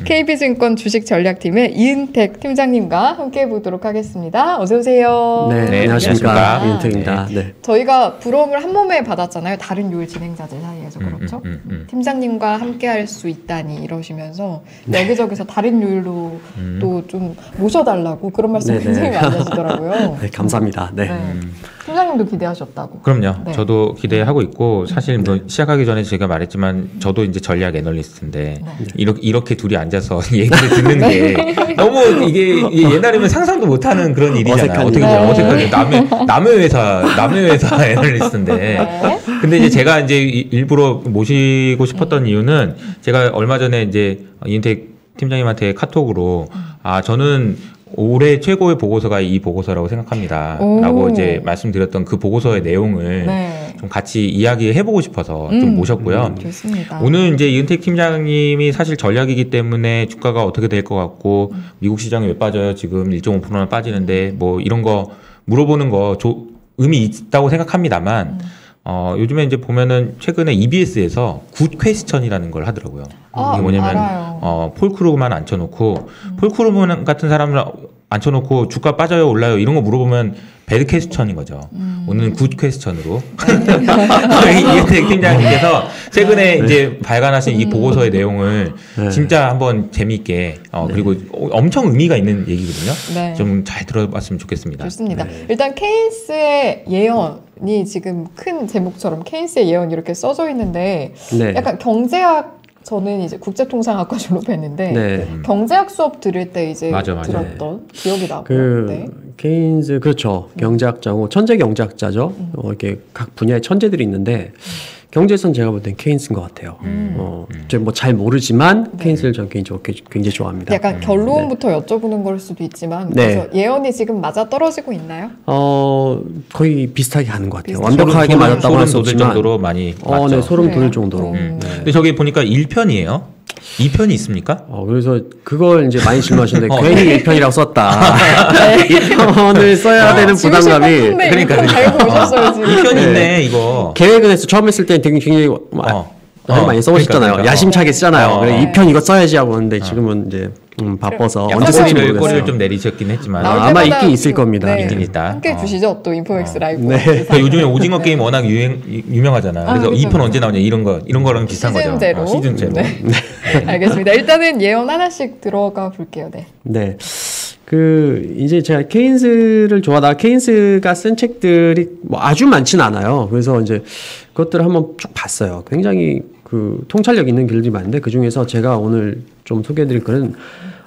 KB증권 주식전략팀의 이은택 팀장님과 함께 해보도록 하겠습니다. 어서 오세요. 네, 안녕하십니까. 이은택입니다. 네. 저희가 부러움을 한 몸에 받았잖아요. 다른 요일 진행자들 사이에서 그렇죠. 팀장님과 함께 할 수 있다니 이러시면서 여기저기서 다른 요일로 또 좀 모셔달라고 그런 말씀 굉장히 많이 하시더라고요. 네, 감사합니다. 네. 팀장님도 기대하셨다고. 그럼요. 네. 저도 기대하고 있고 사실 뭐 시작하기 전에 제가 말했지만 저도 이제 전략 애널리스트인데 이렇게 둘이 앉아서 얘기를 듣는 게 너무 이게 옛날이면 상상도 못하는 그런 일이잖아요. 어떻게 남의 회사 애널리스트인데. 근데 이제 제가 이제 일부러 모시고 싶었던 이유는 제가 얼마 전에 이제 이은택 팀장님한테 카톡으로 저는 올해 최고의 보고서가 이 보고서라고 생각합니다. 라고 이제 말씀드렸던 그 보고서의 내용을 좀 같이 이야기해보고 싶어서 좀 모셨고요. 좋습니다. 오늘 이제 이은택 팀장님이 사실 전략이기 때문에 주가가 어떻게 될 것 같고 미국 시장이 왜 빠져요? 지금 1.5%나 빠지는데 뭐 이런 거 물어보는 거 의미 있다고 생각합니다만 요즘에 이제 보면은 최근에 EBS에서 굿 퀘스천이라는 걸 하더라고요. 이게 뭐냐면 폴 크루그만 앉혀놓고 폴 크루그만 같은 사람을 앉혀놓고 주가 빠져요 올라요 이런 거 물어보면 배드 퀘스천인 거죠. 오늘은 굿 퀘스천으로 이은택 팀장님께서 최근에 이제 발간하신 이 보고서의 내용을 진짜 한번 재미있게 그리고 엄청 의미가 있는 얘기거든요. 좀 잘 들어봤으면 좋겠습니다. 좋습니다. 일단 케인스의 예언이 지금 큰 제목처럼 케인스의 예언 이렇게 써져 있는데 약간 경제학 저는 이제 국제통상학과 졸업했는데 경제학 수업 들을 때 이제 들었던 기억이 나고 케인스 그렇죠. 경제학자고 천재 경제학자죠. 이렇게 각 분야의 천재들이 있는데 경제에선 제가 볼 땐 케인스인 것 같아요. 제가 뭐 잘 모르지만 케인스를 저는 개인적으로 굉장히 좋아합니다. 약간 결론부터 여쭤보는 걸 수도 있지만 그래서 예언이 지금 맞아 떨어지고 있나요? 거의 비슷하게 가는 것 같아요. 완벽하게 맞았다고 할 수 없지만 정도로 많이 맞죠. 네, 소름 돋을 정도로. 근데 저기 보니까 1편이에요. 2편이 있습니까? 그래서 그걸 이제 많이 질문하시는데 괜히 1편이라고 썼다. 2편을 써야 되는 부담감이. 그러니까 알고 오셨어요 지금. 2편이 있네 이거. 계획은 했어. 처음 했을 때 되게 굉장히 많이 써보셨잖아요. 그러니까. 야심차게 쓰잖아요. 그래 2편 이거 써야지 하고 하는데 지금은 이제 바빠서 언제 쓸지 모르겠어요. 꼬리를 좀 내리셨긴 했지만 아마 있긴 있을 겁니다. 있긴 있다. 함께 주시죠 또 인포맥스 라이브. 그러니까 요즘에 오징어 게임 워낙 유명하잖아요. 그래서 2편 언제 나오냐 이런 거랑 비슷한 거죠. 시즌제로. 알겠습니다. 일단은 예언 하나씩 들어가 볼게요. 네. 이제 제가 케인스를 좋아하다가 케인스가 쓴 책들이 뭐 아주 많진 않아요. 그래서 이제 그것들을 한번 쭉 봤어요. 굉장히 통찰력 있는 글들이 많은데 그 중에서 제가 오늘 좀 소개해드릴 글은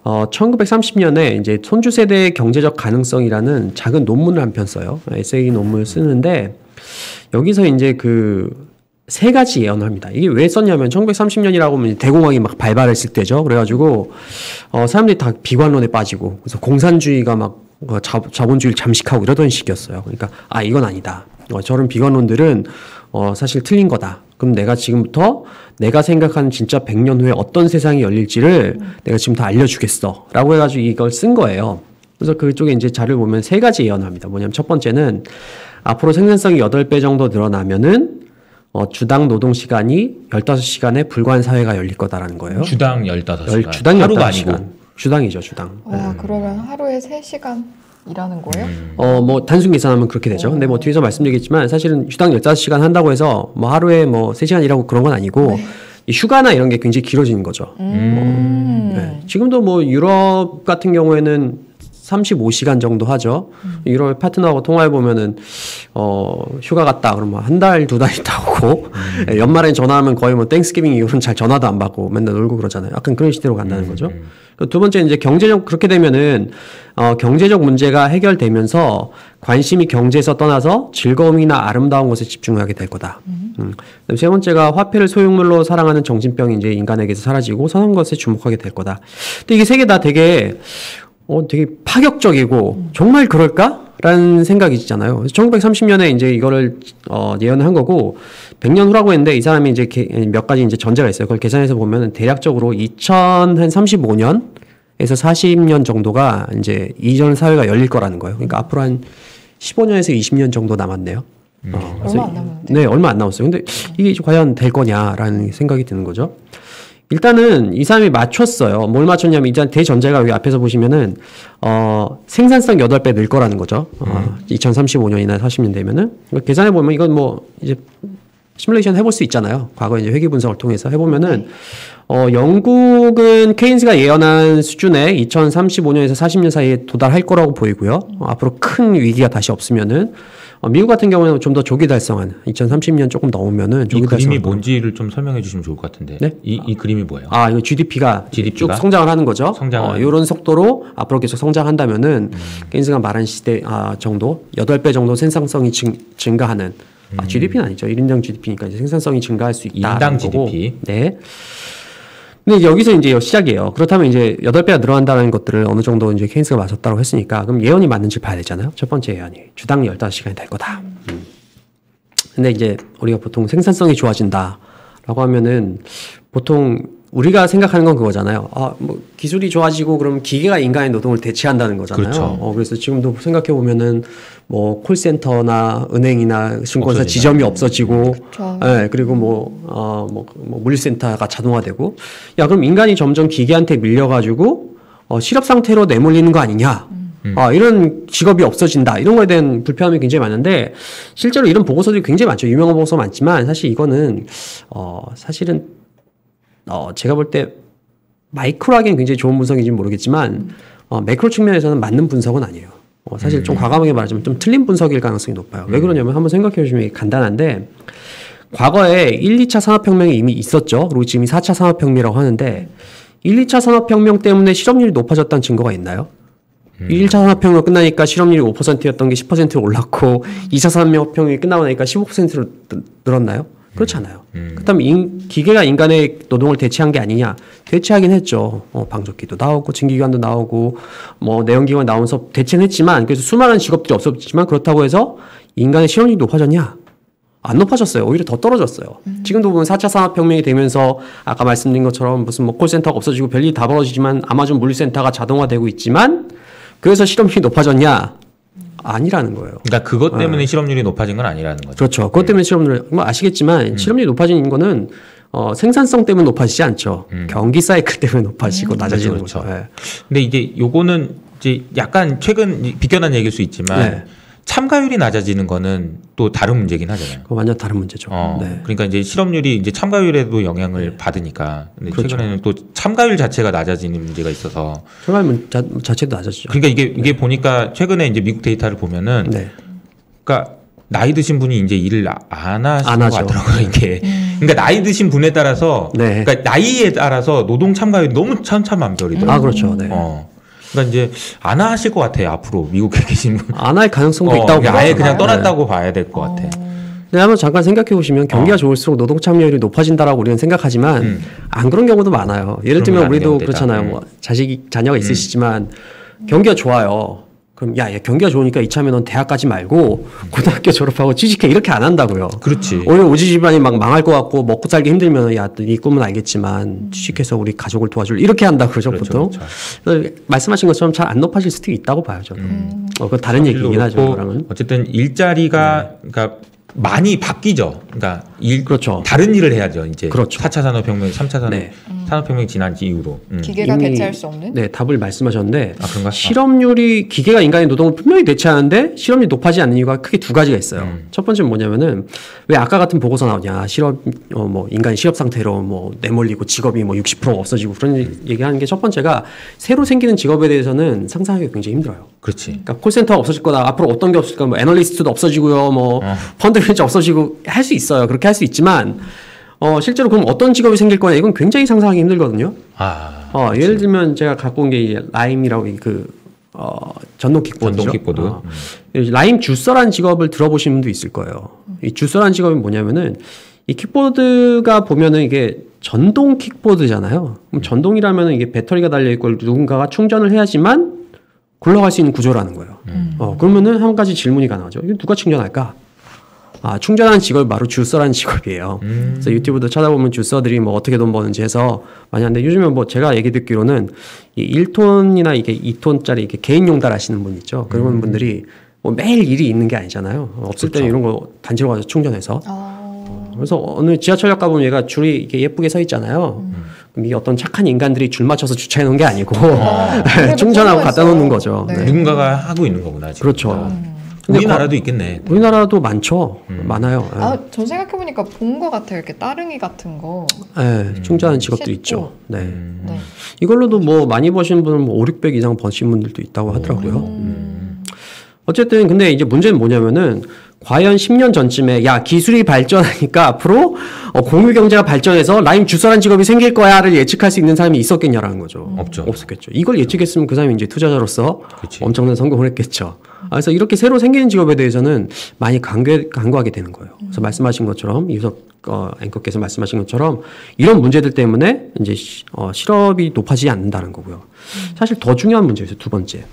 1930년에 이제 손주 세대의 경제적 가능성이라는 작은 논문을 한 편 써요. 에세이 논문을 쓰는데 여기서 이제 세 가지 예언을 합니다. 이게 왜 썼냐면 1930년이라고 하면 대공황이 막 발발했을 때죠. 그래가지고 사람들이 다 비관론에 빠지고 그래서 공산주의가 막 자본주의를 잠식하고 이러던 시기였어요. 그러니까 이건 아니다. 저런 비관론들은 사실 틀린 거다. 그럼 내가 지금부터 내가 생각하는 진짜 100년 후에 어떤 세상이 열릴지를 내가 지금 다 알려주겠어. 라고 해가지고 이걸 쓴 거예요. 그래서 그쪽에 이제 자료를 보면 세 가지 예언을 합니다. 뭐냐면 첫 번째는 앞으로 생산성이 8배 정도 늘어나면은 주당 노동 시간이 15시간에 불과한 사회가 열릴 거다라는 거예요. 주당 15시간. 주당 하루가 15시간. 아니고. 주당이죠, 주당. 그러면 하루에 3시간 일하는 거예요? 뭐 단순 계산하면 그렇게 되죠. 근데 뭐 뒤에서 말씀드리겠지만 사실은 주당 15시간 한다고 해서 뭐 하루에 뭐 3시간 일하고 그런 건 아니고 이 휴가나 이런 게 굉장히 길어지는 거죠. 지금도 뭐 유럽 같은 경우에는 35시간 정도 하죠. 유럽 파트너하고 통화해 보면은 휴가 갔다 그러면 한 달, 2달 있다 오고 연말에 전화하면 거의 뭐 땡스기빙 이후로는 잘 전화도 안 받고 맨날 놀고 그러잖아요. 약간 그런 시대로 간다는 거죠. 두 번째 이제 경제적 그렇게 되면은 경제적 문제가 해결되면서 관심이 경제에서 떠나서 즐거움이나 아름다운 것에 집중하게 될 거다. 세 번째가 화폐를 소유물로 사랑하는 정신병이 이제 인간에게서 사라지고 선한 것에 주목하게 될 거다. 근데 이게 세 개 다 되게 파격적이고 정말 그럴까? 라는 생각이 있잖아요. 1930년에 이제 이거를 예언을 한 거고 100년 후라고 했는데 이 사람이 이제 몇 가지 이제 전제가 있어요. 그걸 계산해서 보면 대략적으로 2035년에서 40년 정도가 이제 이전 사회가 열릴 거라는 거예요. 그러니까 앞으로 한 15년에서 20년 정도 남았네요. 얼마 안 남았는데. 네, 얼마 안 남았어요. 근데 이게 과연 될 거냐라는 생각이 드는 거죠. 일단은 이 사람이 맞췄어요. 뭘 맞췄냐면 일단 대전제가 여기 앞에서 보시면은 생산성 8배 늘 거라는 거죠. 2035년이나 40년 되면은 계산해 보면 이건 뭐 이제 시뮬레이션 해볼 수 있잖아요. 과거 이제 회계 분석을 통해서 해보면은 영국은 케인스가 예언한 수준에 2035년에서 40년 사이에 도달할 거라고 보이고요. 앞으로 큰 위기가 다시 없으면은 미국 같은 경우는 좀 더 조기 달성한 2030년 조금 넘으면은 조기 이 그림이 뭔지를 좀 설명해 주시면 좋을 것 같은데. 네? 이 그림이 뭐예요? 이거 GDP가 쭉 성장을 하는 거죠. 이런 속도로 앞으로 계속 성장한다면은 케인스가 말한 시대 정도 8배 정도 생산성이 증가하는 GDP는 아니죠. 1인당 GDP니까 이제 생산성이 증가할 수 있다. 1인당 GDP. 네. 근데 여기서 이제 시작이에요. 그렇다면 이제 8배가 늘어난다는 것들을 어느 정도 이제 케인스가 맞았다고 했으니까 그럼 예언이 맞는지 봐야 되잖아요. 첫 번째 예언이 주당 15시간이 될 거다. 근데 이제 우리가 보통 생산성이 좋아진다라고 하면은 보통 우리가 생각하는 건 그거잖아요. 뭐 기술이 좋아지고 그럼 기계가 인간의 노동을 대체한다는 거잖아요. 그렇죠. 그래서 지금도 생각해 보면은 뭐 콜센터나 은행이나 증권사 지점이 없어지고, 예, 그리고 뭐 물류센터가 자동화되고, 야 그럼 인간이 점점 기계한테 밀려가지고 실업 상태로 내몰리는 거 아니냐? 이런 직업이 없어진다. 이런 거에 대한 불편함이 굉장히 많은데 실제로 이런 보고서들이 굉장히 많죠. 유명한 보고서 많지만 사실 이거는 사실은 제가 볼 때 마이크로 하기엔 굉장히 좋은 분석인지 모르겠지만 매크로 측면에서는 맞는 분석은 아니에요. 사실 좀 과감하게 말하자면 좀 틀린 분석일 가능성이 높아요. 왜 그러냐면 한번 생각해 보시면 간단한데 과거에 1, 2차 산업혁명이 이미 있었죠. 그리고 지금 4차 산업혁명이라고 하는데 1, 2차 산업혁명 때문에 실업률이 높아졌다는 증거가 있나요? 1차 산업혁명 끝나니까 실업률이 5%였던 게 10%로 올랐고 2차 산업혁명이 끝나고 나니까 15%로 늘었나요? 그렇지 않아요. 그렇다면 기계가 인간의 노동을 대체한 게 아니냐? 대체하긴 했죠. 방적기도 나오고 증기기관도 나오고 뭐 내연기관 나오면서 대체는 했지만 그래서 수많은 직업들이 없었지만 그렇다고 해서 인간의 실업률이 높아졌냐? 안 높아졌어요. 오히려 더 떨어졌어요. 지금도 보면 4차 산업혁명이 되면서 아까 말씀드린 것처럼 무슨 뭐 콜센터가 없어지고 별일이 다 벌어지지만 아마존 물류센터가 자동화되고 있지만 그래서 실업률이 높아졌냐? 아니라는 거예요. 그러니까 그것 때문에 실업률이 높아진 건 아니라는 거죠. 그렇죠. 그것 때문에 실업률 아시겠지만 실업률이 높아진 거는 생산성 때문에 높아지지 않죠. 경기 사이클 때문에 높아지고 낮아지는 그렇죠. 거죠. 네. 근데 이제 요거는 이제 약간 최근 비껴난 얘기일 수 있지만 네. 참가율이 낮아지는 거는 또 다른 문제긴 하잖아요. 그거 완전 다른 문제죠. 네. 그러니까 이제 실업률이 이제 참가율에도 영향을 받으니까. 근데 그렇죠. 최근에는 또 참가율 자체가 낮아지는 문제가 있어서. 참가율 자체도 낮아지죠. 그러니까 이게 보니까 최근에 이제 미국 데이터를 보면은, 그러니까 나이 드신 분이 이제 일을 안 하시는 것 같더라고요. 이게. 그러니까 나이 드신 분에 따라서, 그러니까 나이에 따라서 노동 참가율이 너무 천차만별이더라고요. 그렇죠. 네. 그러니까 이제 안 하실 것 같아요. 앞으로 미국에 계신 분. 안 할 가능성도 있다고 봐요. 아예 그냥 떠났다고 봐야 될 것 같아. 네, 한번 잠깐 생각해 보시면 경기가 좋을수록 노동 참여율이 높아진다라고 우리는 생각하지만 안 그런 경우도 많아요. 예를 들면 우리도 그렇잖아요. 뭐 자녀가 있으시지만 경기가 좋아요. 그럼 야 경기가 좋으니까 이참에 넌 대학 가지 말고 고등학교 졸업하고 취직해 이렇게 안 한다고요. 그렇지. 오히려 우리 집안이 막 망할 것 같고 먹고 살기 힘들면 야 네 꿈은 알겠지만 취직해서 우리 가족을 도와줄 이렇게 한다고 그러죠. 보통. 그래서 말씀하신 것처럼 잘 안 높아질 수도 있다고 봐요. 저는. 그건 다른 얘기긴 하죠. 그러면. 어쨌든 일자리가 그러니까 많이 바뀌죠. 그러니까 그렇죠. 다른 일을 해야죠. 이제 그렇죠. 4차 산업혁명, 3차 산업혁명이 지난 이후로. 기계가 대체할 수 없는? 네, 답을 말씀하셨는데 그런가? 실업률이 기계가 인간의 노동을 분명히 대체하는데 실업률이 높아지지 않는 이유가 크게 두 가지가 있어요. 첫 번째는 뭐냐면은 왜 아까 같은 보고서 나오냐 뭐 인간이 실업 상태로 뭐 내몰리고 직업이 뭐 60% 없어지고 그런 얘기하는 게 첫 번째가 새로 생기는 직업에 대해서는 상상하기가 굉장히 힘들어요. 그렇지. 그러니까 콜센터가 없어질 거다. 앞으로 어떤 게 없을까? 뭐 애널리스트도 없어지고요. 뭐 펀드 매니저 없어지고 할 수 있어요. 그렇게 할 수 있지만 실제로 그럼 어떤 직업이 생길 거냐 이건 굉장히 상상하기 힘들거든요. 예를 들면 제가 갖고 온 게 라임이라고 전동 킥보드죠. 라임 주서라는 직업을 들어보신 분도 있을 거예요. 이 주서라는 직업이 뭐냐면은 이 킥보드가 보면은 이게 전동 킥보드잖아요. 그럼 전동이라면은 이게 배터리가 달려 있고 누군가가 충전을 해야지만 굴러갈 수 있는 구조라는 거예요. 그러면은 한 가지 질문이 가능하죠. 이거 누가 충전할까? 충전하는 직업이 바로 주서라는 직업이에요. 그래서 유튜브도 찾아보면 주서들이 뭐 어떻게 돈 버는지 해서 많이 하는데 요즘에 뭐 제가 얘기 듣기로는 이 1톤이나 이게 2톤짜리 이렇게 개인 용달 하시는 분 있죠. 그런 분들이 뭐 매일 일이 있는 게 아니잖아요. 없을 때는 이런 거 단지로 가서 충전해서. 그래서 어느 지하철역 가보면 얘가 줄이 이렇게 예쁘게 서 있잖아요. 그럼 이게 어떤 착한 인간들이 줄 맞춰서 주차해 놓은 게 아니고 충전하고 갖다 놓는 거죠. 네. 누군가가 하고 있는 거구나. 지금. 그렇죠. 우리나라도 있겠네. 우리나라도 많죠. 많아요. 전 생각해보니까 본 것 같아요. 이렇게 따릉이 같은 거. 네, 충전하는 직업도 싣고. 있죠. 네. 네. 이걸로도 뭐 많이 버시는 분은 뭐 5, 600 이상 버신 분들도 있다고 하더라고요. 어쨌든 근데 이제 문제는 뭐냐면은 과연 10년 전쯤에 야 기술이 발전하니까 앞으로 공유 경제가 발전해서 라임 주설한 직업이 생길 거야를 예측할 수 있는 사람이 있었겠냐라는 거죠. 없죠. 없었겠죠. 이걸 예측했으면 그 사람이 이제 투자자로서 그치. 엄청난 성공을 했겠죠. 그래서 이렇게 새로 생기는 직업에 대해서는 많이 간과하게 되는 거예요. 그래서 말씀하신 것처럼 이우석 앵커께서 말씀하신 것처럼 이런 문제들 때문에 이제 실업이 높아지지 않는다는 거고요. 사실 더 중요한 문제예요. 두 번째.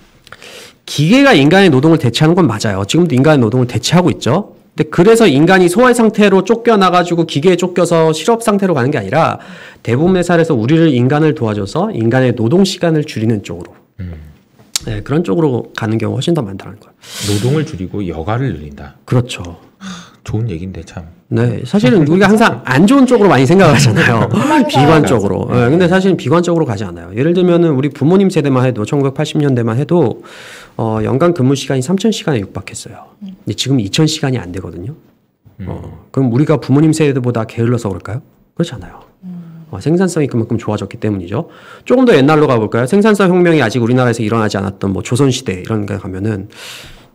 기계가 인간의 노동을 대체하는 건 맞아요. 지금도 인간의 노동을 대체하고 있죠. 근데 그래서 인간이 소외 상태로 쫓겨나가지고 기계에 쫓겨서 실업 상태로 가는 게 아니라 대부분의 사례에서 우리를 인간을 도와줘서 인간의 노동 시간을 줄이는 쪽으로 네, 그런 쪽으로 가는 경우가 훨씬 더 많다는 거예요. 노동을 줄이고 여가를 늘린다. 그렇죠. 좋은 얘기인데 참. 네, 사실은 우리가 항상 안 좋은 쪽으로 많이 생각하잖아요. 비관적으로. 네, 근데 사실은 비관적으로 가지 않아요. 예를 들면은 우리 부모님 세대만 해도 1980년대만 해도 연간 근무 시간이 3,000시간에 육박했어요. 근데 지금 2,000시간이 안 되거든요. 그럼 우리가 부모님 세대보다 게을러서 그럴까요? 그렇지 않아요. 생산성이 그만큼 좋아졌기 때문이죠. 조금 더 옛날로 가볼까요? 생산성 혁명이 아직 우리나라에서 일어나지 않았던 뭐 조선시대 이런 데 가면은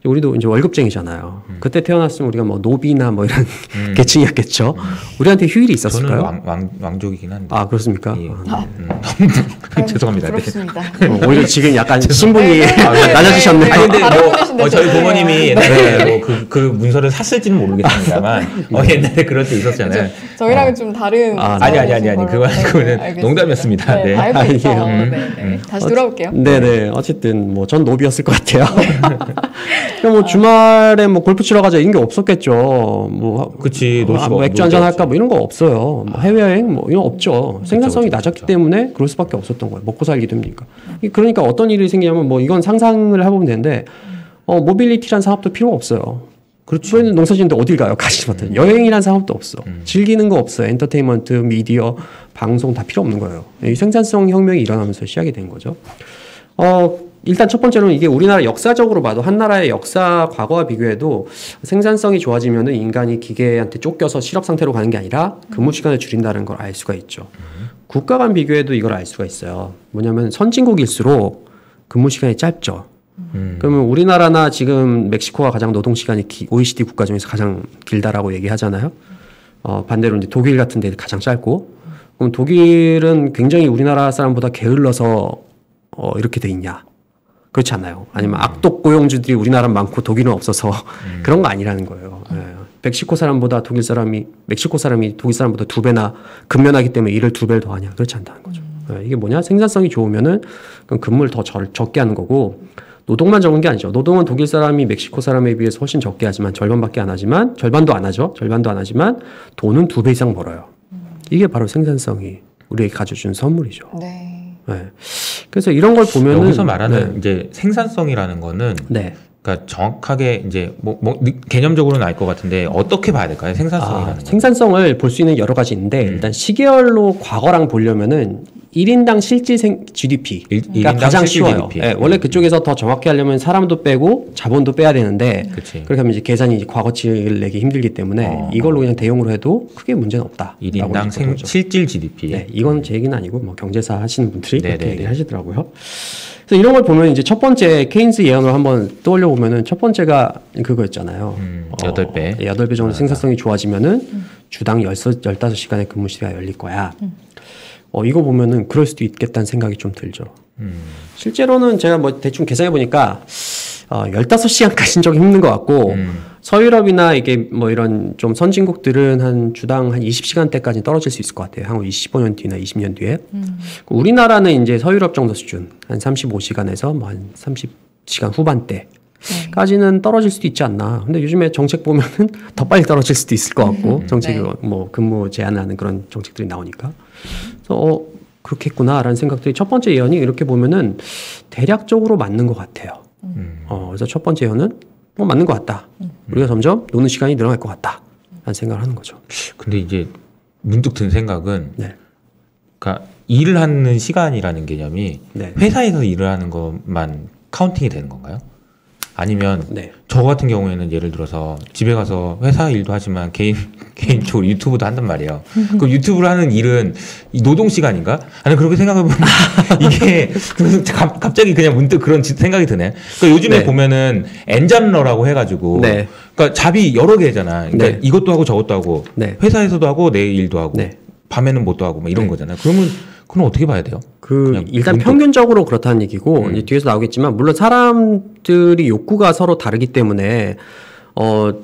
우리도 이제 월급쟁이잖아요. 그때 태어났으면 우리가 뭐 노비나 뭐 이런 계층이었겠죠. 우리한테 휴일이 있었을까요? 저는 왕족이긴 한데. 아, 그렇습니까? 예. 죄송합니다. 부럽습니다. 오히려 지금 약간 신분이 낮아지셨네요. 아니, 근데 분이신데 저희 좋네요. 부모님이 옛날에 그 문서를 샀을지는 모르겠습니다만 옛날에 그럴 때 있었잖아요. 저희랑은 좀 다른. 아니. 그거 아니고는 농담이었습니다. 네, 네. 알고 있죠. 아니에요. 네. 다시 돌아올게요. 네네. 어쨌든 뭐 전 노비였을 것 같아요. 그러니까 뭐 주말에 뭐 골프 치러 가자 이런 게 없었겠죠. 뭐 그치. 뭐 맥주 한잔 할까 뭐 이런 거 없어요. 뭐 해외여행 뭐 이런 거 없죠. 생산성이 낮았기 때문에 그럴 수밖에 없었던 거예요. 먹고 살기 됩니까? 그러니까 어떤 일이 생기냐면 뭐 이건 상상을 해보면 되는데 모빌리티란 사업도 필요가 없어요. 그렇죠. 우리는 농사짓는데 어딜 가요? 가시면 여행이란 사업도 없어. 즐기는 거 없어요. 엔터테인먼트, 미디어, 방송 다 필요 없는 거예요. 이 생산성 혁명이 일어나면서 시작이 된 거죠. 일단 첫 번째로는 이게 우리나라 역사적으로 봐도 한 나라의 역사 과거와 비교해도 생산성이 좋아지면은 인간이 기계한테 쫓겨서 실업 상태로 가는 게 아니라 근무 시간을 줄인다는 걸 알 수가 있죠. 국가 간 비교해도 이걸 알 수가 있어요. 뭐냐면 선진국일수록 근무 시간이 짧죠. 그러면 우리나라나 지금 멕시코가 가장 노동 시간이 OECD 국가 중에서 가장 길다라고 얘기하잖아요. 반대로 이제 독일 같은 데 가장 짧고, 그럼 독일은 굉장히 우리나라 사람보다 게을러서 이렇게 돼 있냐? 그렇지 않아요. 아니면 악독 고용주들이 우리나라는 많고 독일은 없어서 그런 거 아니라는 거예요. 멕시코 사람이 독일 사람보다 2배나 근면하기 때문에 일을 2배를 더 하냐? 그렇지 않다는 거죠. 이게 뭐냐? 생산성이 좋으면은 그럼 근무를 더 적게 하는 거고, 노동만 적은 게 아니죠. 노동은 독일 사람이 멕시코 사람에 비해서 훨씬 적게 하지만 절반도 안 하지만 돈은 2배 이상 벌어요. 이게 바로 생산성이 우리에게 가져준 선물이죠. 네. 네. 그래서 이런 걸 보면은 여기서 말하는 이제 생산성이라는 거는 그러니까 정확하게 이제 뭐 개념적으로는 알 것 같은데 어떻게 봐야 될까요? 생산성이라는 거. 생산성을 볼 수 있는 여러 가지 있는데 일단 시계열로 과거랑 보려면은 1인당 실질 GDP 가 가장 쉬워요. 네, 원래 그쪽에서 더 정확히 하려면 사람도 빼고 자본도 빼야 되는데 그렇게 하면 이제 계산이 이제 과거치를 내기 힘들기 때문에 이걸로 그냥 대용으로 해도 크게 문제는 없다. 1인당 실질 GDP. 네, 이건 제 얘기는 아니고 뭐 경제사 하시는 분들이 그렇게 얘기를 하시더라고요. 그래서 이런 걸 보면 이제 첫 번째 케인스 예언을 한번 떠올려 보면은 첫 번째가 그거였잖아요. 8배. 8배 정도 생산성이 좋아지면은 주당 15시간의 근무 시간이 열릴 거야. 이거 보면은 그럴 수도 있겠다는 생각이 좀 들죠. 실제로는 제가 뭐 대충 계산해 보니까 15시간까지는 좀 힘든 것 같고 서유럽이나 이게 뭐 이런 좀 선진국들은 한 주당 한 20시간대까지 떨어질 수 있을 것 같아요. 한 15년 뒤나 20년 뒤에. 우리나라는 이제 서유럽 정도 수준 한 35시간에서 뭐 한 30시간 후반대. 까지는 떨어질 수도 있지 않나. 근데 요즘에 정책 보면은 더 빨리 떨어질 수도 있을 것 같고 정책이 뭐 근무 제한하는 그런 정책들이 나오니까. 그래서 그렇겠구나라는 생각들이 첫 번째 예언이 이렇게 보면은 대략적으로 맞는 것 같아요. 그래서 첫 번째 예언은 맞는 것 같다. 우리가 점점 노는 시간이 늘어날 것 같다라는 생각을 하는 거죠. 근데 이제 문득 든 생각은, 그러니까 일을 하는 시간이라는 개념이 네. 회사에서 일을 하는 것만 카운팅이 되는 건가요? 아니면 네. 저 같은 경우에는 예를 들어서 집에 가서 회사 일도 하지만 개인적으로 유튜브도 한단 말이에요. 그럼 유튜브를 하는 일은 노동 시간인가? 아니 그렇게 생각해보면 이게 갑자기 그냥 문득 그런 생각이 드네. 그러니까 요즘에 네. 보면은 엔잡러라고 해가지고 네. 그러니까 잡이 여러 개잖아. 그러니까 네. 이것도 하고 저것도 하고 네. 회사에서도 하고 내 일도 하고 네. 밤에는 뭣도 하고 뭐 이런 네. 거잖아요. 그러면 그건 어떻게 봐야 돼요? 일단 문득. 평균적으로 그렇다는 얘기고 이제 뒤에서 나오겠지만 물론 사람들이 욕구가 서로 다르기 때문에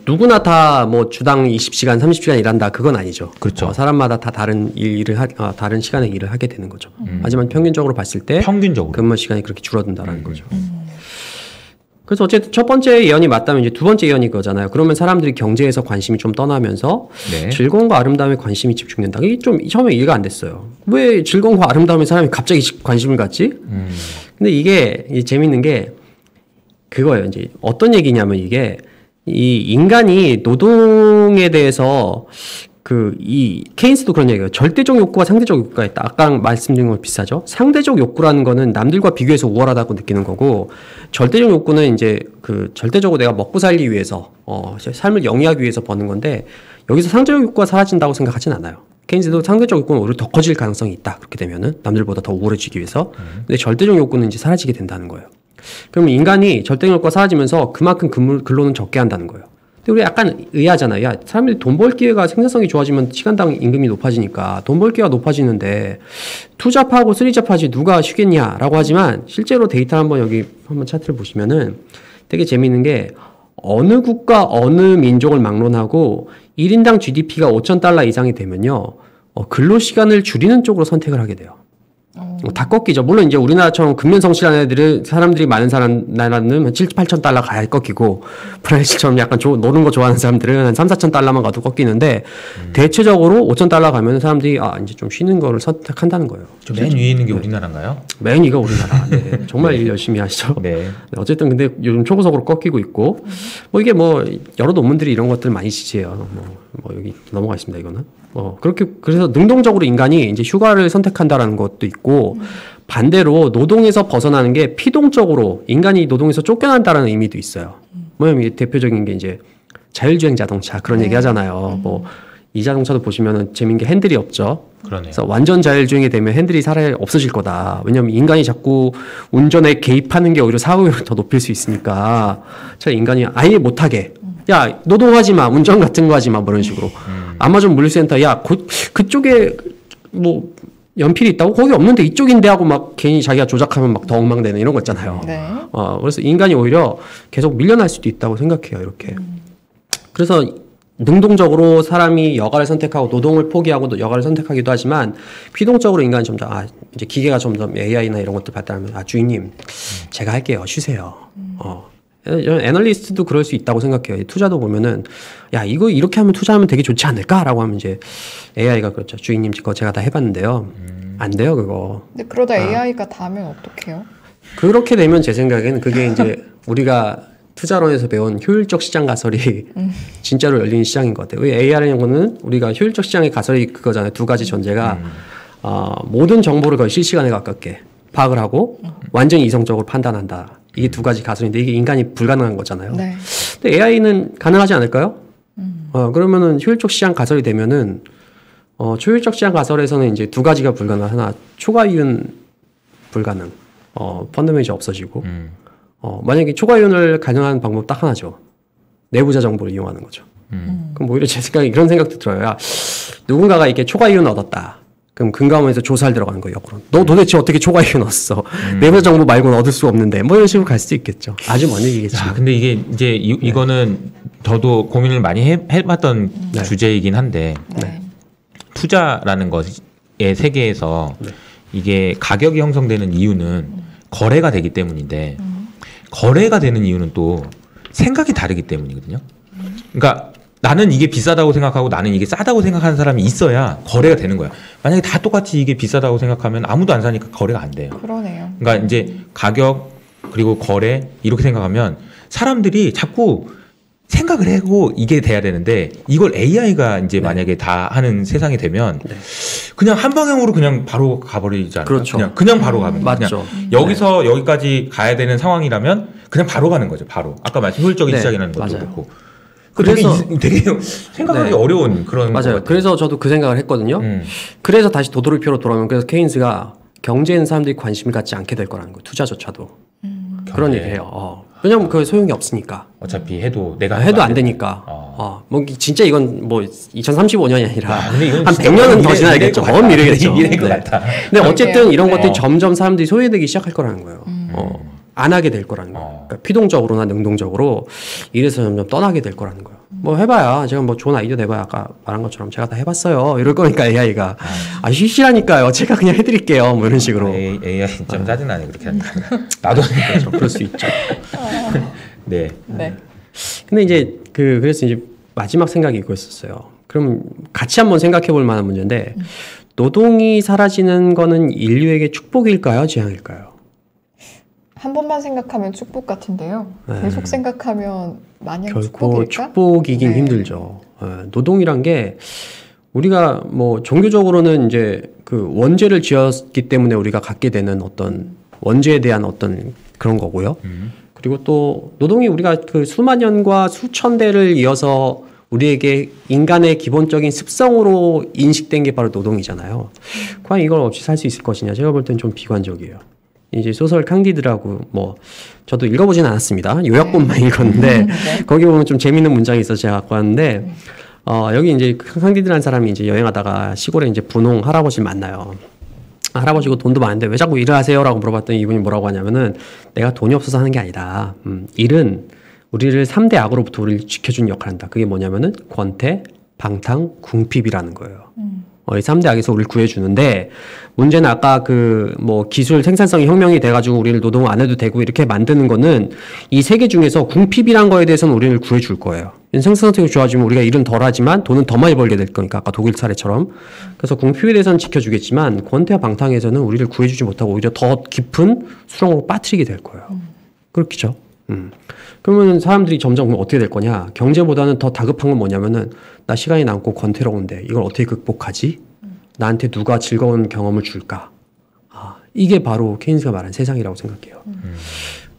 누구나 다 뭐 주당 20시간, 30시간 일한다 그건 아니죠. 그렇죠. 사람마다 다 다른 다른 시간에 일을 하게 되는 거죠. 하지만 평균적으로 봤을 때 평균적으로 근무 시간이 그렇게 줄어든다라는 거죠. 그래서 어쨌든 첫 번째 예언이 맞다면 이제 두 번째 예언이 그거잖아요. 그러면 사람들이 경제에서 관심이 좀 떠나면서 네. 즐거움과 아름다움에 관심이 집중된다. 이게 좀 처음에 이해가 안 됐어요. 왜 즐거움과 아름다움에 사람이 갑자기 관심을 갖지? 근데 이게 재밌는 게 그거예요. 이제 어떤 얘기냐면 이게 이 인간이 노동에 대해서 이 케인스도 그런 얘기예요. 절대적 욕구와 상대적 욕구가 있다. 아까 말씀드린 거랑 비슷하죠. 상대적 욕구라는 거는 남들과 비교해서 우월하다고 느끼는 거고, 절대적 욕구는 이제 절대적으로 내가 먹고 살기 위해서 삶을 영위하기 위해서 버는 건데, 여기서 상대적 욕구가 사라진다고 생각하진 않아요. 케인스도 상대적 욕구는 오히려 더 커질 가능성이 있다. 그렇게 되면은 남들보다 더 우월해지기 위해서. 근데 절대적 욕구는 이제 사라지게 된다는 거예요. 그러면 인간이 절대적 욕구가 사라지면서 그만큼 근로는 적게 한다는 거예요. 우리 약간 의아하잖아요. 야, 사람들이 돈 벌 기회가 생산성이 좋아지면 시간당 임금이 높아지니까 돈 벌 기회가 높아지는데 투잡하고 쓰리잡하지 누가 쉬겠냐라고 하지만 실제로 데이터 여기 한번 차트를 보시면은 되게 재미있는 게 어느 국가 어느 민족을 막론하고 1인당 GDP가 $5,000 이상이 되면요. 근로시간을 줄이는 쪽으로 선택을 하게 돼요. 다 꺾이죠. 물론 이제 우리나라처럼 근면 성실한 애들은 사람들이 많은 나라는 7,000~8,000 가야 꺾이고 브라질처럼 약간 노는 거 좋아하는 사람들은 한 3,000~4,000 가도 꺾이는데 대체적으로 5,000 가면 사람들이 이제 좀 쉬는 거를 선택한다는 거예요. 맨 위에 있는 게 우리나라인가요? 맨 위가 우리나라. 네. 정말 일 열심히 하시죠. 네. 어쨌든 근데 요즘 초고속으로 꺾이고 있고 이게 여러 논문들이 이런 것들 많이 지지해요. 여기 넘어가겠습니다. 이거는. 그래서 능동적으로 인간이 이제 휴가를 선택한다라는 것도 있고, 반대로 노동에서 벗어나는 게 피동적으로 인간이 노동에서 쫓겨난다라는 의미도 있어요. 뭐냐면 대표적인 게 이제 자율주행 자동차 그런 얘기 하잖아요. 이 자동차도 보시면은 재밌는 게 핸들이 없죠. 그러네요. 그래서 완전 자율주행이 되면 핸들이 살아 없어질 거다. 왜냐하면 인간이 자꾸 운전에 개입하는 게 오히려 사고율을 더 높일 수 있으니까 차라리 인간이 아예 못하게 야 노동하지 마, 운전 같은 거 하지 마, 뭐 이런 식으로. 아마존 물류센터 야 그쪽에 뭐 연필이 있다고 거기 없는데 이쪽인데 하고 막 괜히 자기가 조작하면 막 더 엉망되는 이런 거 있잖아요. 네. 그래서 인간이 오히려 계속 밀려날 수도 있다고 생각해요. 이렇게. 그래서 능동적으로 사람이 여가를 선택하고 노동을 포기하고 여가를 선택하기도 하지만 피동적으로 인간이 점점 이제 기계가 점점 AI나 이런 것들 발달하면 주인님 제가 할게요. 쉬세요. 애널리스트도 그럴 수 있다고 생각해요. 투자도 보면은 야 이거 이렇게 하면 투자하면 되게 좋지 않을까라고 하면 이제 AI가 그렇죠. 주인님 그거 제가 다 해봤는데요. 안 돼요 그거. 근데 그러다 AI가 다 하면 어떡해요? 그렇게 되면 제 생각에는 그게 이제 우리가 투자론에서 배운 효율적 시장 가설이 진짜로 열린 시장인 것 같아요. AI라는 거는 우리가 효율적 시장의 가설이 그거잖아요. 두 가지 전제가 모든 정보를 거의 실시간에 가깝게 파악을 하고 완전히 이성적으로 판단한다. 이게 두 가지 가설인데 이게 인간이 불가능한 거잖아요. 네. 근데 AI는 가능하지 않을까요? 그러면은 효율적 시장 가설이 되면은 초율적 시장 가설에서는 이제 두 가지가 불가능. 하나 초과이윤 불가능. 펀더메이저 없어지고. 만약에 초과이윤을 가능한 방법 딱 하나죠. 내부자 정보를 이용하는 거죠. 그럼 오히려 제 생각에 이런 생각도 들어요. 야, 누군가가 이렇게 초과이윤을 얻었다. 그럼 금감원에서 조사를 들어가는 거예요. 역으로. 너 도대체 어떻게 초과이윤 얻었어? 내부자 정보 말고는 얻을 수 없는데. 뭐 이런 식으로 갈 수도 있겠죠. 아주 먼 얘기겠지만. 근데 이게 이제 이거는 저도 고민을 많이 해봤던 주제이긴 한데 투자라는 것의 세계에서 이게 가격이 형성되는 이유는 거래가 되기 때문인데 거래가 되는 이유는 또 생각이 다르기 때문이거든요. 그러니까 나는 이게 비싸다고 생각하고 나는 이게 싸다고 생각하는 사람이 있어야 거래가 되는 거야. 만약에 다 똑같이 이게 비싸다고 생각하면 아무도 안 사니까 거래가 안 돼요. 그러네요. 그러니까 이제 가격 그리고 거래 이렇게 생각하면 사람들이 자꾸 생각을 하고 이게 돼야 되는데 이걸 AI가 이제 만약에 다 하는 세상이 되면 그냥 한 방향으로 그냥 바로 가버리잖아요. 그렇죠. 그냥 바로 가면 맞죠. 그냥 여기서 여기까지 가야 되는 상황이라면 그냥 바로 가는 거죠. 바로 아까 말씀 효율적인 시작이라는 것도 맞아요. 그렇고. 그래서 되게 생각하기 어려운 그런 맞아요. 그래서 저도 그 생각을 했거든요. 그래서 다시 도돌이표로 돌아오면 그래서 케인스가 경제에는 사람들이 관심을 갖지 않게 될 거라는 거예요. 투자조차도 그런 얘기해요. 왜냐면 그 소용이 없으니까. 어차피 해도 내가 해도 안 되니까. 뭐 진짜 이건 뭐 2035년이 아니라 한 100년은 더 지나야겠죠. 먼 미래겠죠. 미래일 것 같아. 근데 어쨌든 이런 것들이 점점 사람들이 소외되기 시작할 거라는 거예요. 안 하게 될 거라는 거예요. 그러니까 피동적으로나 능동적으로 일에서 점점 떠나게 될 거라는 거예요. 뭐 해봐야 제가 뭐 좋은 아이디어 내봐야 아까 말한 것처럼 제가 다 해봤어요. 이럴 거니까 AI가 실시라니까요. 제가 그냥 해드릴게요. 뭐 이런 식으로. AI 좀 짜증나네 그렇게 한다. 나도 그렇죠. 그럴 수 있죠. 네. 네. 근데 이제 그래서 이제 마지막 생각이 이거였었어요. 그럼 같이 한번 생각해 볼 만한 문제인데 노동이 사라지는 거는 인류에게 축복일까요? 재앙일까요? 한 번만 생각하면 축복 같은데요. 계속 생각하면 마냥 결코 축복일까? 축복이긴 힘들죠. 노동이란 게 우리가 뭐 종교적으로는 이제 그 원죄를 지었기 때문에 우리가 갖게 되는 어떤 원죄에 대한 어떤 그런 거고요. 그리고 또 노동이 우리가 그 수만 년과 수천 대를 이어서 우리에게 인간의 기본적인 습성으로 인식된 게 바로 노동이잖아요. 과연 이걸 없이 살 수 있을 것이냐? 제가 볼 땐 좀 비관적이에요. 이제 소설 칸디드라고 뭐 저도 읽어보진 않았습니다. 요약본만 읽었는데 거기 보면 좀 재밌는 문장이 있어서 제가 갖고 왔는데 여기 이제 칸디드라는 사람이 이제 여행하다가 시골에 이제 분홍 할아버지를 만나요. 할아버지고 돈도 많은데 왜 자꾸 일을 하세요라고 물어봤더니 이분이 뭐라고 하냐면은 내가 돈이 없어서 하는 게 아니다. 일은 우리를 3대 악으로부터 우리를 지켜주는 역할을 한다. 그게 뭐냐면은 권태, 방탕, 궁핍이라는 거예요. 이 3대 악에서 우리를 구해주는데 문제는 아까 그 뭐 기술 생산성이 혁명이 돼가지고 우리를 노동 안 해도 되고 이렇게 만드는 거는 이 세 개 중에서 궁핍이란 거에 대해서는 우리를 구해줄 거예요. 생산성이 좋아지면 우리가 일은 덜 하지만 돈은 더 많이 벌게 될 거니까 아까 독일 사례처럼. 그래서 궁핍에 대해서는 지켜주겠지만 권태와 방탕에서는 우리를 구해주지 못하고 오히려 더 깊은 수렁으로 빠뜨리게 될 거예요. 그렇겠죠. 그러면 사람들이 점점 어떻게 될 거냐? 경제보다는 더 다급한 건 뭐냐면은 나 시간이 남고 권태로운데 이걸 어떻게 극복하지? 나한테 누가 즐거운 경험을 줄까? 이게 바로 케인스가 말한 세상이라고 생각해요.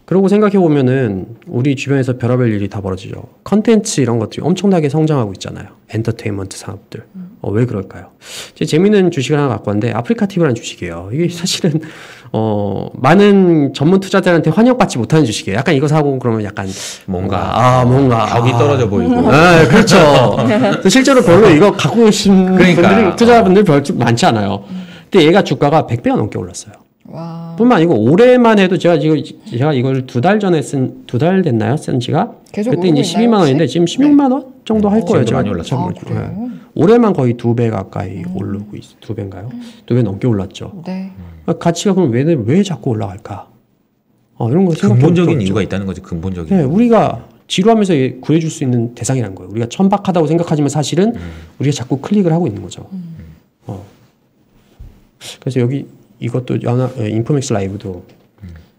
그러고 생각해 보면은 우리 주변에서 별의별 일이 다 벌어지죠. 컨텐츠 이런 것들이 엄청나게 성장하고 있잖아요. 엔터테인먼트 산업들. 왜 그럴까요? 제 재미있는 주식을 하나 갖고 왔는데 아프리카 TV라는 주식이에요. 이게 사실은 많은 전문 투자자들한테 환영받지 못하는 주식이에요. 약간 이거 사고 그러면 약간 뭔가 격이 떨어져 보이고. 그렇죠. 실제로 별로 이거 갖고 계신 분들이 투자자분들 별로 많지 않아요. 근데 얘가 주가가 100배가 넘게 올랐어요. 와. 뿐만 아니고 올해만 해도 제가 이걸 2달 전에 2달 됐나요? 쓴 지가? 계속 그때 이제 12만 원인데 지금 16만 원 정도 할 거예요. 많이 올랐어요. 올해만 거의 2배 가까이 오르고 있어요. 2배인가요? 2배 넘게 올랐죠. 네. 가치가 그럼 왜 자꾸 올라갈까? 이런 거 근본적인 이유가 있다는 거지. 근본적인. 네, 우리가 지루하면서 구해줄 수 있는 대상이라는 거예요. 우리가 천박하다고 생각하지만 사실은 우리가 자꾸 클릭을 하고 있는 거죠. 그래서 여기 이것도 인포맥스 라이브도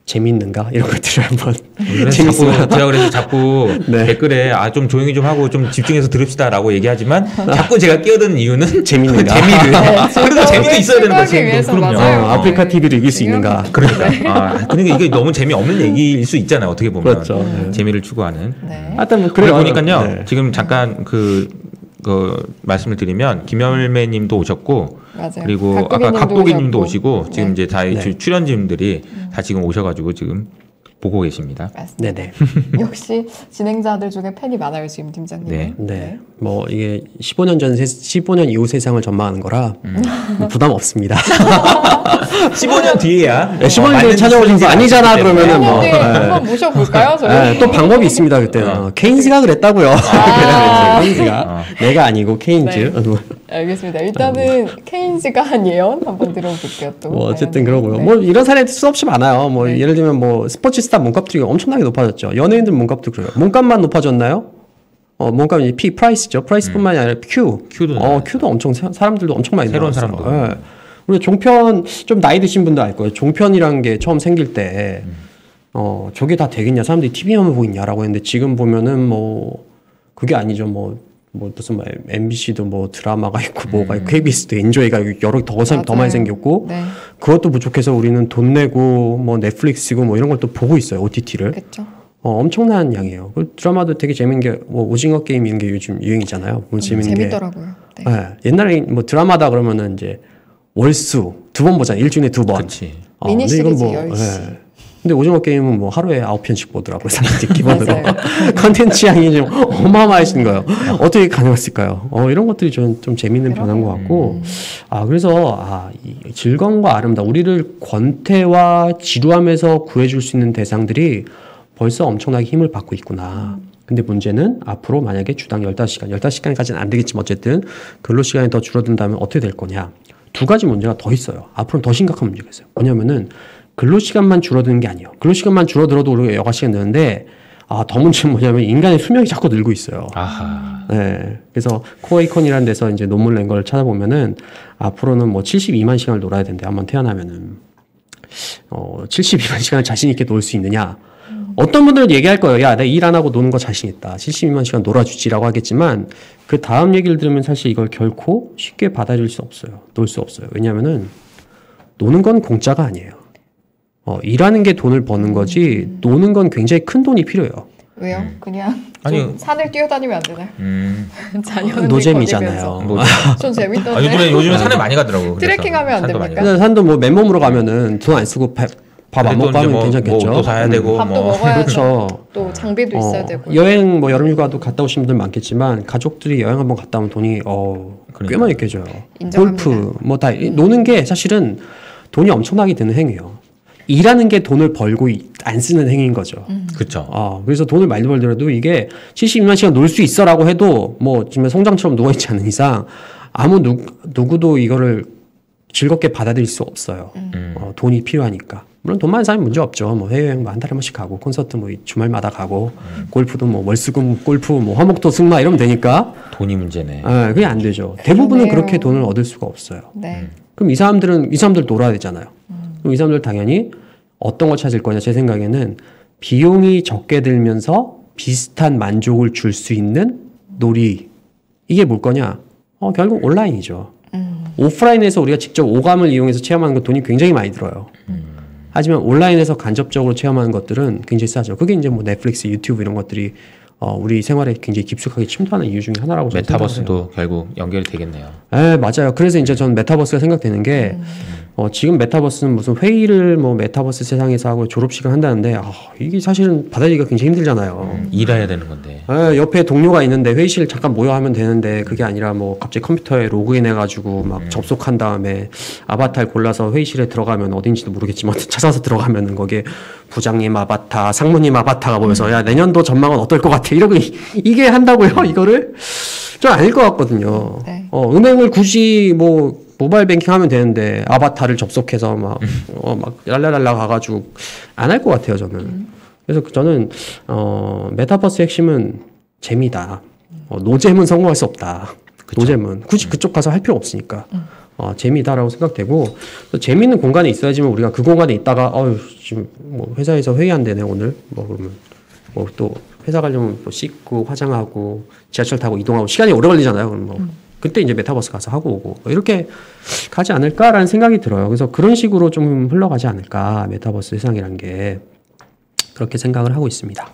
재밌는가 이런 것들을 한번 제가 그래서 자꾸 네. 댓글에 좀 조용히 좀 하고 좀 집중해서 들읍시다라고 얘기하지만 자꾸 제가 끼어드는 이유는 재밌는가 재미를 그래도 재미도 있어야 되는 거지. 그럼요. 아프리카 TV를 이길 수 있는가? 그러니까 이게 너무 재미없는 얘기일 수 있잖아요. 어떻게 보면 그렇죠. 재미를 추구하는. 네. 하여튼 뭐 그래 보니까요. 지금 잠깐 그 말씀을 드리면 김열매님도 오셨고 맞아요. 그리고 아까 각보기님도 오시고 네. 지금 이제 다 출연진들이 다 지금 오셔가지고 지금 보고 계십니다. 맞습니다. 네네. 역시 진행자들 중에 팬이 많아요 지금 팀장님. 네. 뭐 이게 15년 이후 세상을 전망하는 거라 부담 없습니다. 15년 뒤에야. 15년 뒤에 찾아오신 거 아니잖아 그러면은 뭐. 한번 모셔볼까요? 저희? 또 방법이 있습니다 그때. 케인스가 그랬다고요. 케인스가 내가 아니고 케인즈. 네. 알겠습니다. 일단은 케인즈가 한 예언 한번 들어볼게요. 또. 뭐 어쨌든 그러고요. 뭐 이런 사례 수없이 많아요. 뭐 예를 들면 뭐 스포츠스타 몸값들이 엄청나게 높아졌죠. 연예인들 몸값도 그래요. 몸값만 높아졌나요? 몸값이 프라이스죠. 프라이스뿐만이 아니라 큐도 엄청 사람들도 엄청 많이 새로운 늘어났어요. 사람들. 우리 종편 좀 나이 드신 분도 알 거예요. 종편이란 게 처음 생길 때 저게 다 되겠냐? 사람들이 TV만 보고 있냐라고 했는데 지금 보면은 뭐 그게 아니죠. 무슨 MBC도 드라마가 있고 뭐가 있고 KBS도 엔조이가 여러 더 많이 생겼고 네. 그것도 부족해서 우리는 돈 내고 넷플릭스고 이런 걸 또 보고 있어요. OTT를. 그렇죠. 엄청난 양이에요. 드라마도 되게 재밌는 게 오징어 게임 이런 게 요즘 유행이잖아요. 재밌더라고요. 네. 네. 옛날에10시다 그러면은 이제 월수 2번 보잖아요. 일주일에 2번. 그렇지. 미니 시리즈 10시. 네. 근데 오징어 게임은 하루에 9편씩 보더라고요. 사람들이 기본으로. 컨텐츠 양이 좀 어마어마하신 거예요. 어떻게 가능했을까요? 이런 것들이 좀 재밌는 변화인 것 같고. 그래서 이 즐거움과 아름다움, 우리를 권태와 지루함에서 구해줄 수 있는 대상들이 벌써 엄청나게 힘을 받고 있구나. 근데 문제는 앞으로 만약에 주당 15시간까지는 안 되겠지만 어쨌든 근로시간이 더 줄어든다면 어떻게 될 거냐. 두 가지 문제가 더 있어요. 앞으로는 더 심각한 문제가 있어요. 뭐냐면은 근로시간만 줄어드는 게 아니에요. 근로시간만 줄어들어도 우리가 여가시간 느는데 더 문제는 뭐냐면 인간의 수명이 자꾸 늘고 있어요. 아하. 네. 그래서 코에이콘이라는 데서 이제 논문 낸 걸 찾아보면은 앞으로는 72만 시간을 놀아야 된대. 한번 태어나면은 72만 시간을 자신 있게 놀 수 있느냐? 어떤 분들은 얘기할 거예요. 야, 내가 일 안 하고 노는 거 자신 있다. 72만 시간 놀아주지라고 하겠지만 그 다음 얘기를 들으면 사실 이걸 결코 쉽게 받아들일 수 없어요. 놀 수 없어요. 왜냐하면은 노는 건 공짜가 아니에요. 일하는 게 돈을 버는 거지 노는 건 굉장히 큰 돈이 필요해요. 왜요? 그냥 좀 산을 뛰어다니면 안 되나요? 자녀는 노잼이잖아요. 좀 재밌던데. 요즘에 산에 많이 가더라고요. 트레킹하면 안 됩니까? 산도 맨몸으로 가면은 돈 안 쓰고 밥 안 먹고 하면 괜찮겠죠. 또 사야 되고 밥도 먹어야죠. 그렇죠. 또 장비도 있어야 되고. 여행 여름휴가도 갔다 오신 분들 많겠지만 가족들이 여행 한번 갔다 오면 돈이 꽤 많이 깨져요. 인정합니다. 골프 다 노는 게 사실은 돈이 엄청나게 드는 행위예요. 일하는 게 돈을 벌고 안 쓰는 행위인 거죠. 그렇죠. 그래서 돈을 많이 벌더라도 이게 72만 시간 놀 수 있어라고 해도 지금 성장처럼 누워 있지 않은 이상 누구도 이거를 즐겁게 받아들일 수 없어요. 돈이 필요하니까. 물론 돈 많은 사람이 문제 없죠. 해외여행 한 달에 한 번씩 가고 콘서트 주말마다 가고 골프도 월수금 골프 화목도 승마 이러면 되니까. 돈이 문제네. 그게 안 되죠. 대부분은 그렇게 돈을 얻을 수가 없어요. 네. 그럼 이 사람들 놀아야 되잖아요. 그럼 이 사람들 당연히 어떤 걸 찾을 거냐. 제 생각에는 비용이 적게 들면서 비슷한 만족을 줄 수 있는 놀이. 이게 뭘 거냐? 결국 온라인이죠. 오프라인에서 우리가 직접 오감을 이용해서 체험하는 건 돈이 굉장히 많이 들어요. 하지만 온라인에서 간접적으로 체험하는 것들은 굉장히 싸죠. 그게 이제 넷플릭스, 유튜브 이런 것들이 우리 생활에 굉장히 깊숙하게 침투하는 이유 중에 하나라고 메타버스도 결국 연결이 되겠네요. 네, 맞아요. 그래서 이제 전 메타버스가 생각되는 게 지금 메타버스는 무슨 회의를 메타버스 세상에서 하고 졸업식을 한다는데 이게 사실은 받아들이기가 굉장히 힘들잖아요. 일해야 되는 건데. 옆에 동료가 있는데 회의실 잠깐 모여 하면 되는데 그게 아니라 갑자기 컴퓨터에 로그인 해가지고 접속한 다음에 아바타를 골라서 회의실에 들어가면 어딘지도 모르겠지만 찾아서 들어가면은 거기에 부장님 아바타, 상무님 아바타가 보여서 야 내년도 전망은 어떨 것 같아 이러고 이게 한다고요? 이거를 좀 아닐 것 같거든요. 네. 은행을 굳이 모바일 뱅킹 하면 되는데 아바타를 접속해서 막 랄랄랄라 가가지고 안 할 것 같아요 저는. 그래서 저는 메타버스의 핵심은 재미다. 노잼은 성공할 수 없다. 그쵸? 노잼은 굳이 그쪽 가서 할 필요 없으니까 재미다라고 생각되고 재미있는 공간에 있어야지만 우리가 그 공간에 있다가 지금 회사에서 회의한대네 오늘 그러면 또 회사 가려면 씻고 화장하고 지하철 타고 이동하고 시간이 오래 걸리잖아요. 그럼 그때 이제 메타버스 가서 하고 오고 이렇게 가지 않을까라는 생각이 들어요. 그래서 그런 식으로 좀 흘러가지 않을까 메타버스 세상이란 게 그렇게 생각을 하고 있습니다.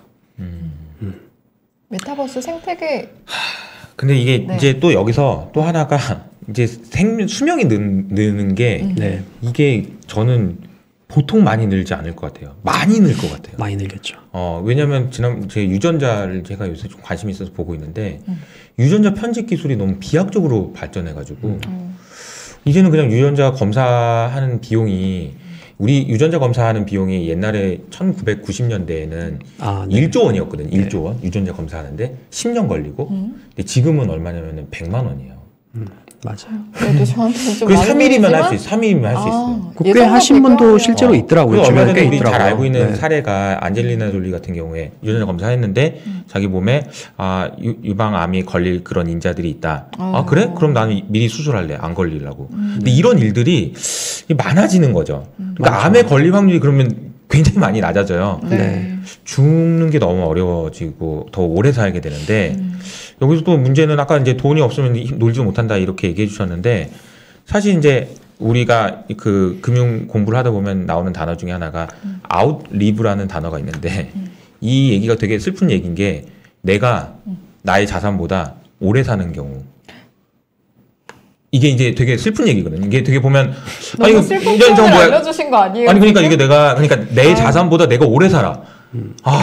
메타버스 생태계. 근데 이게 이제 또 여기서 또 하나가 이제 수명이 느는 게 이게 저는 보통 많이 늘지 않을 것 같아요. 많이 늘 것 같아요. 많이 늘겠죠. 왜냐면 제 유전자를 제가 요새 좀 관심이 있어서 보고 있는데 유전자 편집 기술이 너무 비약적으로 발전해가지고 이제는 그냥 유전자 검사하는 비용이 우리 유전자 검사하는 비용이 옛날에 1990년대에는 1조 원이었거든요. 1조 원 유전자 검사하는데 10년 걸리고 근데 지금은 얼마냐면은 100만 원이에요. 맞아요. 그래도 저한테는 좀 많이 3일이면 할 수 있어요. 3일이면 할 수 있어요. 꽤 하신 분도 실제로 있더라고요. 얼마 전에 우리 잘 알고 있는 사례가 안젤리나 졸리 같은 경우에 유전자 검사했는데 자기 몸에 유방암이 걸릴 그런 인자들이 있다. 그래? 그럼 나는 미리 수술할래. 안 걸리려고. 근데 이런 일들이 많아지는 거죠. 그러니까 암에 걸릴 확률이 그러면 굉장히 많이 낮아져요. 네. 죽는 게 너무 어려워지고 더 오래 살게 되는데 여기서 또 문제는 아까 이제 돈이 없으면 놀지도 못한다 이렇게 얘기해 주셨는데 사실 이제 우리가 그 금융 공부를 하다 보면 나오는 단어 중에 하나가 아웃리브라는 단어가 있는데 이 얘기가 되게 슬픈 얘기인 게 내가 나의 자산보다 오래 사는 경우 이게 이제 되게 슬픈 얘기거든요. 이게 되게 보면 너무 슬픈 표현을 알려주신 거 아니에요? 아니 그러니까 이게 그러니까 내 자산보다 내가 오래 살아.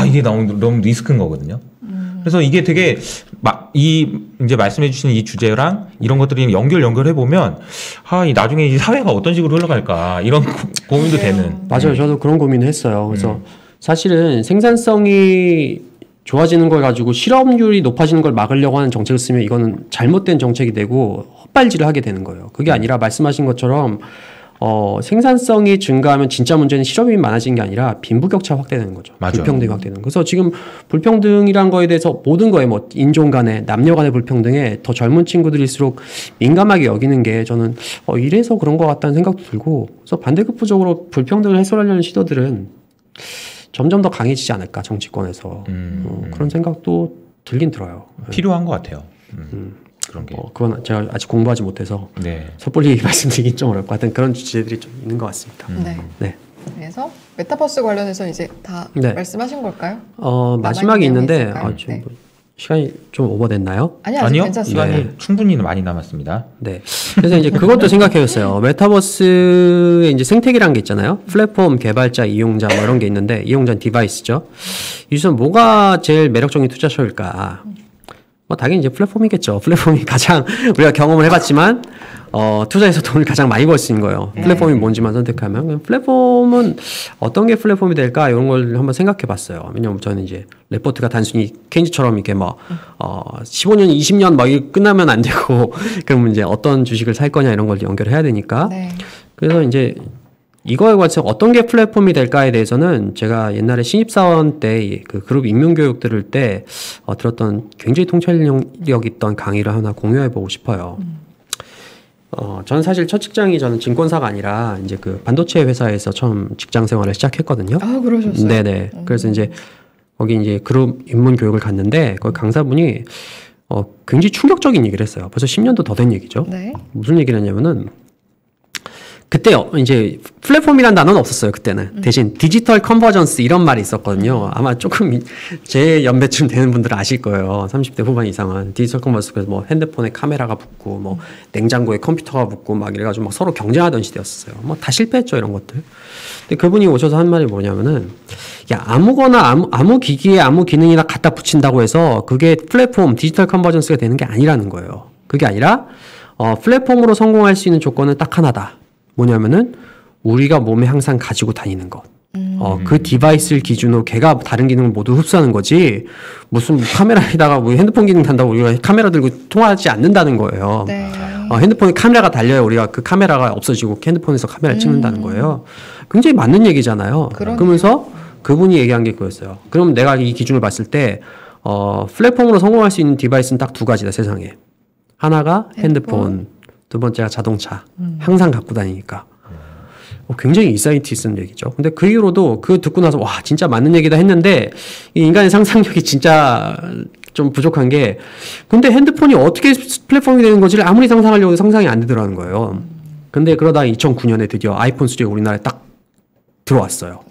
이게 너무 리스크인 거거든요. 그래서 이게 되게 이제 말씀해주신 이 주제랑 이런 것들이 연결해 보면 이 나중에 이 사회가 어떤 식으로 흘러갈까 이런 고민도 되는. 맞아요. 저도 그런 고민을 했어요. 그래서 사실은 생산성이 좋아지는 걸 가지고 실업률이 높아지는 걸 막으려고 하는 정책을 쓰면 이거는 잘못된 정책이 되고 헛발질을 하게 되는 거예요. 그게 아니라 말씀하신 것처럼 생산성이 증가하면 진짜 문제는 실업이 많아지는 게 아니라 빈부격차 확대되는 거죠. 맞아. 불평등이 확대되는. 그래서 지금 불평등이란 거에 대해서 모든 거에 뭐 인종 간에 남녀 간의 불평등에 더 젊은 친구들일수록 민감하게 여기는 게 저는 이래서 그런 것 같다는 생각도 들고 그래서 반대급부적으로 불평등을 해소하려는 시도들은 점점 더 강해지지 않을까 정치권에서 그런 생각도 들긴 들어요. 필요한 것 같아요. 그런 게. 그건 제가 아직 공부하지 못해서 네. 섣불리 말씀드리긴 좀 어려울 것 같은 그런 주제들이 좀 있는 것 같습니다. 네. 그래서 메타버스 관련해서 이제 다 말씀하신 걸까요? 마지막에 있는데 지금 시간이 좀 오버됐나요? 아니요. 괜찮습니다. 시간이 충분히 많이 남았습니다. 네. 그래서 이제 그것도 생각해봤어요. 메타버스에 이제 생태계라는 게 있잖아요. 플랫폼 개발자, 이용자 뭐 이런 게 있는데 이용자는 디바이스죠. 이선 뭐가 제일 매력적인 투자처일까? 당연히 이제 플랫폼이겠죠. 플랫폼이 가장 우리가 경험을 해봤지만 투자해서 돈을 가장 많이 벌 수 있는 거예요. 플랫폼이 뭔지만 선택하면 플랫폼은 어떤 게 플랫폼이 될까 이런 걸 한번 생각해봤어요. 왜냐면 저는 이제 레포트가 단순히 케인즈처럼 이렇게 15년, 20년 막 끝나면 안 되고 그러면 이제 어떤 주식을 살 거냐 이런 걸 연결해야 되니까. 그래서 이제 이거에 관해서 어떤 게 플랫폼이 될까에 대해서는 제가 옛날에 신입사원 때 그 그룹 임용교육 들을 때 들었던 굉장히 통찰력 있던 강의를 하나 공유해보고 싶어요. 저는 사실 첫 직장이 저는 증권사가 아니라 이제 그 반도체 회사에서 처음 직장 생활을 시작했거든요. 그러셨어요? 네네. 그래서 이제 거기 이제 그룹 입문 교육을 갔는데 거기 강사분이 굉장히 충격적인 얘기를 했어요. 벌써 10년도 더 된 얘기죠. 무슨 얘기를 했냐면은 그때요, 이제 플랫폼이라는 단어는 없었어요, 그때는. 대신 디지털 컨버전스 이런 말이 있었거든요. 아마 조금 제 연배쯤 되는 분들은 아실 거예요. 30대 후반 이상은. 디지털 컨버전스, 그래서 뭐 핸드폰에 카메라가 붙고, 뭐 냉장고에 컴퓨터가 붙고 막 이래가지고 막 서로 경쟁하던 시대였어요. 뭐 다 실패했죠, 이런 것들. 근데 그분이 오셔서 한 말이 뭐냐면은, 야, 아무거나 아무 기기에 아무 기능이나 갖다 붙인다고 해서 그게 플랫폼, 디지털 컨버전스가 되는 게 아니라는 거예요. 그게 아니라, 플랫폼으로 성공할 수 있는 조건은 딱 하나다. 뭐냐면은 우리가 몸에 항상 가지고 다니는 것. 그 디바이스를 기준으로 걔가 다른 기능을 모두 흡수하는 거지 무슨 카메라에다가 뭐 핸드폰 기능 단다고 우리가 카메라 들고 통화하지 않는다는 거예요. 핸드폰에 카메라가 달려야 우리가 그 카메라가 없어지고 핸드폰에서 카메라를 찍는다는 거예요. 굉장히 맞는 얘기잖아요. 그러면서 그분이 얘기한 게 그거였어요. 그럼 내가 이 기준을 봤을 때 플랫폼으로 성공할 수 있는 디바이스는 딱 두 가지다, 세상에. 하나가 핸드폰. 두 번째가 자동차. 항상 갖고 다니니까. 굉장히 인사이트 있는 얘기죠. 근데 그 이후로도 그 듣고 나서 와 진짜 맞는 얘기다 했는데 이 인간의 상상력이 진짜 좀 부족한 게 근데 핸드폰이 어떻게 플랫폼이 되는 건지를 아무리 상상하려고 상상이 안 되더라는 거예요. 근데 그러다 2009년에 드디어 아이폰 3가 우리나라에 딱 들어왔어요.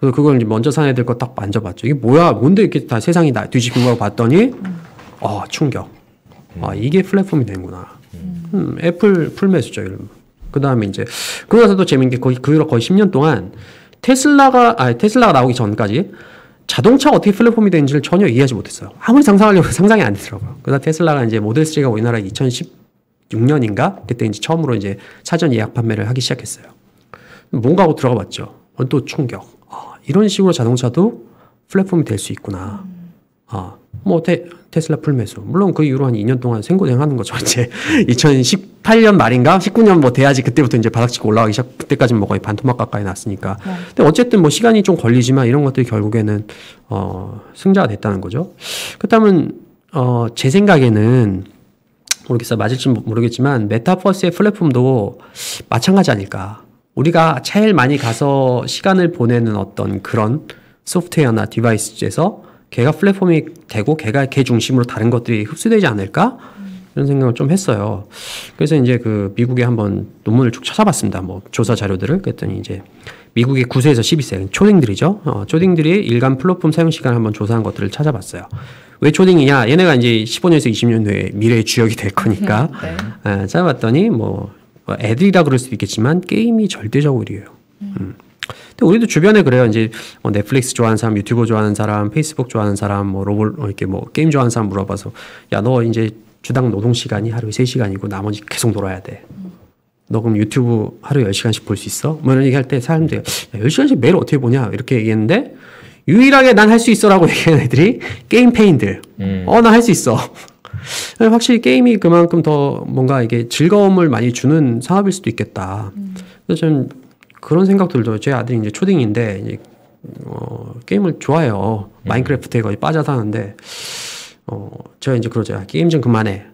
그래서 그걸 이제 먼저 산 애들 거 딱 만져봤죠. 이게 뭐야? 뭔데 이렇게 다 세상이 다 뒤집힌 거 봤더니 충격. 이게 플랫폼이 되는구나. 애플 풀매수죠, 이러면. 그 다음에 이제, 그러고서도 재밌는 게 그 이후로 거의 10년 동안 테슬라가 나오기 전까지 자동차가 어떻게 플랫폼이 되는지를 전혀 이해하지 못했어요. 아무리 상상하려고 상상이 안 되더라고요. 그러다 테슬라가 이제 모델 3가 우리나라에 2016년인가? 그때 이제 처음으로 이제 사전 예약 판매를 하기 시작했어요. 뭔가 하고 들어가 봤죠. 또 충격. 이런 식으로 자동차도 플랫폼이 될 수 있구나. 뭐 테슬라 풀매수. 물론 그 이후로 한 2년 동안 생고생하는 거죠. 이제 2018년 말인가 19년 뭐 돼야지 그때부터 이제 바닥치고 올라가기 시작. 그때까지는 뭐 거의 반토막 가까이 났으니까. 근데 어쨌든 뭐 시간이 좀 걸리지만 이런 것들이 결국에는 승자가 됐다는 거죠. 그렇다면 제 생각에는 모르겠어요. 맞을지 모르겠지만 메타버스의 플랫폼도 마찬가지 아닐까. 우리가 제일 많이 가서 시간을 보내는 어떤 그런 소프트웨어나 디바이스에서 걔가 플랫폼이 되고 걔가 걔 중심으로 다른 것들이 흡수되지 않을까? 이런 생각을 좀 했어요. 그래서 이제 그 미국에 한번 논문을 쭉 찾아봤습니다. 뭐 조사 자료들을. 그랬더니 이제 미국의 9세에서 12세 초딩들이죠. 초딩들이 일간 플랫폼 사용 시간을 한번 조사한 것들을 찾아봤어요. 왜 초딩이냐? 얘네가 이제 15년에서 20년 후에 미래의 주역이 될 거니까. 네. 찾아봤더니 뭐 애들이라 그럴 수도 있겠지만 게임이 절대적으로 1위예요. 근데 우리도 주변에 그래요. 이제 넷플릭스 좋아하는 사람, 유튜브 좋아하는 사람, 페이스북 좋아하는 사람, 뭐 이렇게 뭐 게임 좋아하는 사람 물어봐서 야, 너 이제 주당 노동 시간이 하루에 3시간이고 나머지 계속 놀아야 돼. 너 그럼 유튜브 하루에 10시간씩 볼 수 있어? 뭐 이런 얘기 할 때 사람들이 야, 10시간씩 매일 어떻게 보냐? 이렇게 얘기했는데 유일하게 난 할 수 있어라고 얘기하는 애들이 게임 페인들. 나 할 수 있어. 확실히 게임이 그만큼 더 뭔가 이게 즐거움을 많이 주는 산업일 수도 있겠다. 그래서 저는 그런 생각 들죠. 제 아들이 이제 초딩인데 이제 게임을 좋아해요. 마인크래프트에 거의 빠져서 하는데 제가 이제 그러죠. 게임 좀 그만해.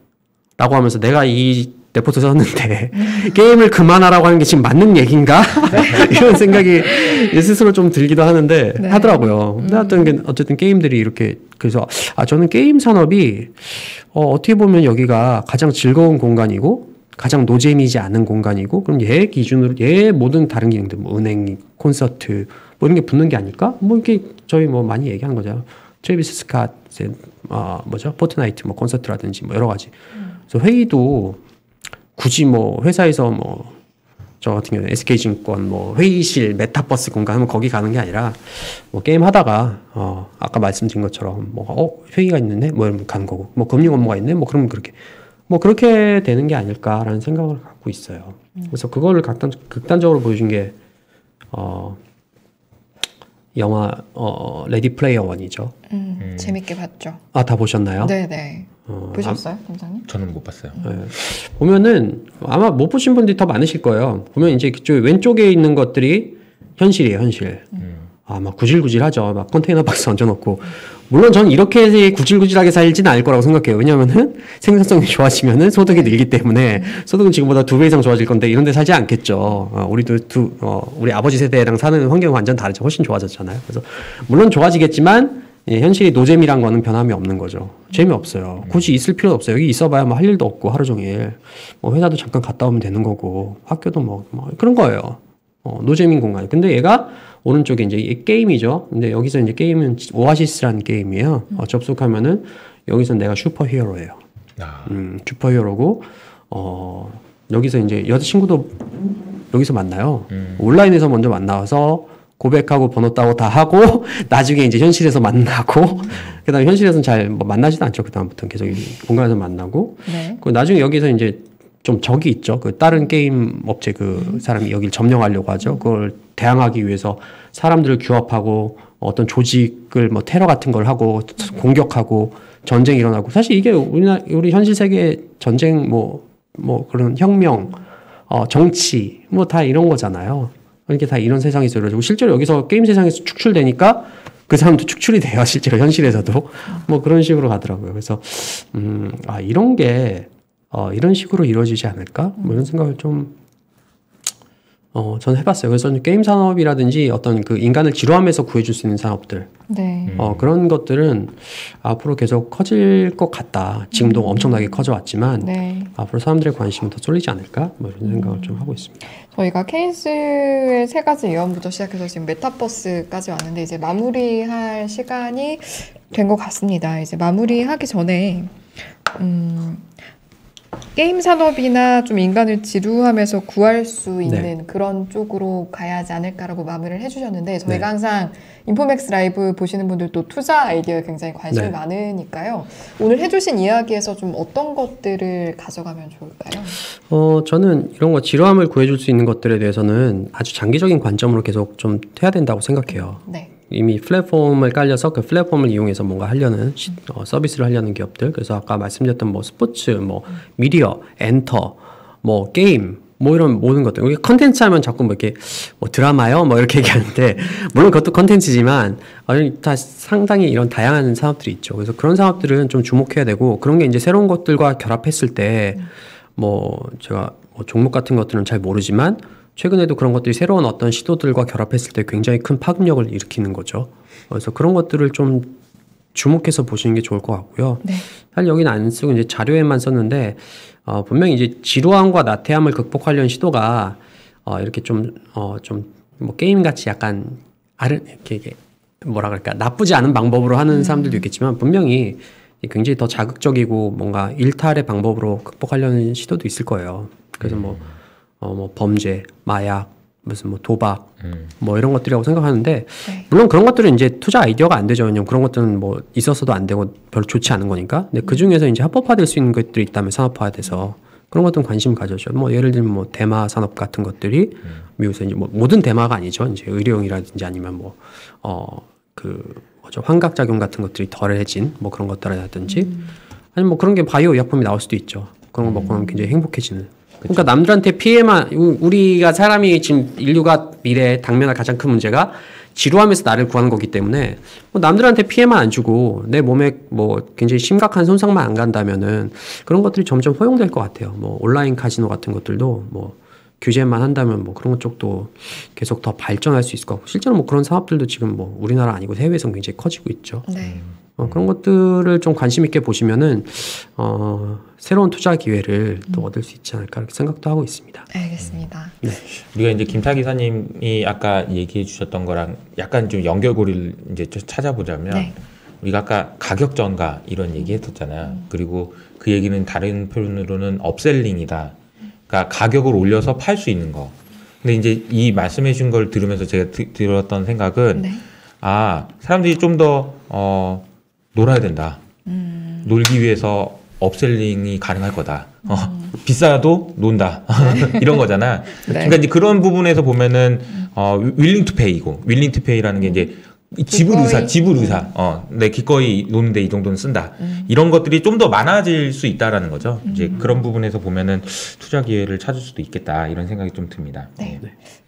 라고 하면서 내가 이 레포트 썼는데 게임을 그만하라고 하는 게 지금 맞는 얘기인가? 이런 생각이 스스로 좀 들기도 하는데 네. 하더라고요. 근데 어쨌든 게임들이 이렇게 그래서 저는 게임 산업이 어떻게 보면 여기가 가장 즐거운 공간이고 가장 노잼이지 않은 공간이고 그럼 얘 기준으로 얘 모든 다른 기능들 뭐 은행, 콘서트 뭐 이런 게 붙는 게 아닐까? 뭐 이렇게 저희 뭐 많이 얘기하는 거죠. 트래비스 스캇 포트나이트 뭐 콘서트라든지 뭐 여러 가지. 그래서 회의도 굳이 뭐 회사에서 뭐 저 같은 경우는 SK증권 뭐 회의실 메타버스 공간 하면 거기 가는 게 아니라 뭐 게임 하다가 아까 말씀드린 것처럼 뭐 회의가 있는데 뭐 이러면 가는 거고 뭐 금융 업무가 있네 뭐 그러면 그렇게 되는 게 아닐까라는 생각을 갖고 있어요. 그래서 그거를 극단적으로 보여준 게 영화 레디 플레이어 원이죠. 재밌게 봤죠. 다 보셨나요? 네네. 보셨어요, 팀장님? 저는 못 봤어요. 네. 보면은 아마 못 보신 분들이 더 많으실 거예요. 보면 이제 그쪽 왼쪽에 있는 것들이 현실이에요, 현실. 막 구질구질하죠. 막 컨테이너 박스 얹어놓고. 물론 저는 이렇게 구질구질하게 살지는 않을 거라고 생각해요. 왜냐면은 생산성이 좋아지면은 소득이 늘기 때문에 소득은 지금보다 2배 이상 좋아질 건데 이런 데 살지 않겠죠. 우리도 우리 아버지 세대랑 사는 환경이 완전 다르죠. 훨씬 좋아졌잖아요. 그래서 물론 좋아지겠지만 현실이 노잼이란 거는 변함이 없는 거죠. 재미없어요. 굳이 있을 필요도 없어요. 여기 있어봐야 뭐 할 일도 없고 하루 종일 뭐 회사도 잠깐 갔다 오면 되는 거고 학교도 뭐 그런 거예요. 노잼인 공간. 근데 얘가 오른쪽에 이제 게임이죠. 근데 여기서 이제 게임은 오아시스라는 게임이에요. 접속하면은 여기서 내가 슈퍼히어로예요. 슈퍼히어로고 여기서 이제 여자친구도 여기서 만나요. 온라인에서 먼저 만나서 고백하고 번호 따고 다 하고 나중에 이제 현실에서 만나고 그다음에 현실에서는 잘 뭐 만나지도 않죠. 그다음부터는 계속 공간에서 만나고 네. 그 나중에 여기서 이제 좀 적이 있죠. 그 다른 게임 업체 그 사람이 여기를 점령하려고 하죠. 그걸 대항하기 위해서 사람들을 규합하고 어떤 조직을 뭐 테러 같은 걸 하고 공격하고 전쟁이 일어나고 사실 이게 우리 현실 세계 전쟁 뭐 그런 혁명 정치 뭐 다 이런 거잖아요. 이게 다 이런 세상에서 이루어지고 실제로 여기서 게임 세상에서 축출되니까 그 사람도 축출이 돼요. 실제로 현실에서도 뭐 그런 식으로 가더라고요. 그래서 이런 게 이런 식으로 이루어지지 않을까? 뭐 이런 생각을 좀 저는 해봤어요. 그래서 게임 산업이라든지 어떤 그 인간을 지루함에서 구해줄 수 있는 산업들, 네. 그런 것들은 앞으로 계속 커질 것 같다. 지금도 엄청나게 커져왔지만 네. 앞으로 사람들의 관심이 더 쏠리지 않을까? 뭐 이런 생각을 좀 하고 있습니다. 저희가 케인스의 3가지 예언부터 시작해서 지금 메타버스까지 왔는데 이제 마무리할 시간이 된 것 같습니다. 이제 마무리하기 전에 게임 산업이나 좀 인간을 지루함에서 구할 수 있는 네. 그런 쪽으로 가야 하지 않을까라고 마무리를 해주셨는데 저희가 네. 항상 인포맥스 라이브 보시는 분들도 투자 아이디어에 굉장히 관심이 네. 많으니까요. 오늘 해주신 이야기에서 좀 어떤 것들을 가져가면 좋을까요? 저는 이런 거 지루함을 구해줄 수 있는 것들에 대해서는 아주 장기적인 관점으로 계속 좀 해야 된다고 생각해요. 네. 이미 플랫폼을 깔려서 그 플랫폼을 이용해서 뭔가 하려는 서비스를 하려는 기업들. 그래서 아까 말씀드렸던 뭐 스포츠, 뭐 미디어, 엔터, 뭐 게임, 뭐 이런 모든 것들. 우리 컨텐츠 하면 자꾸 뭐 이렇게 뭐 드라마요, 뭐 이렇게 얘기하는데 물론 그것도 컨텐츠지만 다 상당히 이런 다양한 산업들이 있죠. 그래서 그런 산업들은 좀 주목해야 되고 그런 게 이제 새로운 것들과 결합했을 때 뭐 제가 뭐 종목 같은 것들은 잘 모르지만 최근에도 그런 것들이 새로운 어떤 시도들과 결합했을 때 굉장히 큰 파급력을 일으키는 거죠. 그래서 그런 것들을 좀 주목해서 보시는 게 좋을 것 같고요. 네. 사실 여기는 안 쓰고 이제 자료에만 썼는데 분명히 이제 지루함과 나태함을 극복하려는 시도가 이렇게 좀 뭐 게임 같이 약간 이렇게 뭐라 그럴까 나쁘지 않은 방법으로 하는 사람들도 있겠지만 분명히 굉장히 더 자극적이고 뭔가 일탈의 방법으로 극복하려는 시도도 있을 거예요. 그래서 뭐 범죄, 마약, 무슨 뭐 도박, 뭐 이런 것들이라고 생각하는데 네. 물론 그런 것들은 이제 투자 아이디어가 안 되죠. 왜냐면 그런 것들은 뭐 있어서도 안 되고 별로 좋지 않은 거니까. 근데 그 중에서 이제 합법화될 수 있는 것들이 있다면 산업화돼서 그런 것들은 관심 가져죠. 뭐 예를 들면 뭐 대마 산업 같은 것들이 미국에서 이제 뭐 모든 대마가 아니죠. 이제 의료용이라든지 아니면 뭐 환각 작용 같은 것들이 덜해진 뭐 그런 것들이라든지 아니면 뭐 그런 게 바이오 의약품이 나올 수도 있죠. 그런 거 먹고 나면 굉장히 행복해지는. 그러니까 남들한테 피해만 우리가 사람이 지금 인류가 미래에 당면할 가장 큰 문제가 지루하면서 나를 구하는 거기 때문에 뭐 남들한테 피해만 안 주고 내 몸에 뭐 굉장히 심각한 손상만 안 간다면은 그런 것들이 점점 허용될 것 같아요. 뭐 온라인 카지노 같은 것들도 뭐 규제만 한다면 뭐 그런 쪽도 계속 더 발전할 수 있을 것 같고 실제로 뭐 그런 사업들도 지금 뭐 우리나라 아니고 해외에서 굉장히 커지고 있죠. 네. 그런 것들을 좀 관심 있게 보시면은 새로운 투자 기회를 또 얻을 수 있지 않을까 이렇게 생각도 하고 있습니다. 알겠습니다. 네. 우리가 이제 김타 기사님이 아까 얘기해 주셨던 거랑 약간 좀 연결고리를 이제 좀 찾아보자면 네. 우리가 아까 가격 전가 이런 얘기 했었잖아요. 그리고 그 얘기는 다른 표현으로는 업셀링이다. 그러니까 가격을 올려서 팔 수 있는 거. 근데 이제 이 말씀해 주신 걸 들으면서 제가 들었던 생각은 네. 사람들이 좀 더 놀아야 된다. 놀기 위해서 업셀링이 가능할 거다. 비싸도 논다. 이런 거잖아. 네. 그러니까 이제 그런 부분에서 보면은 willing to pay이고 willing to pay라는 게 이제 지불 의사. 내 기꺼이 노는데 이 정도는 쓴다. 이런 것들이 좀 더 많아질 수 있다라는 거죠. 이제 그런 부분에서 보면은 투자 기회를 찾을 수도 있겠다 이런 생각이 좀 듭니다. 네.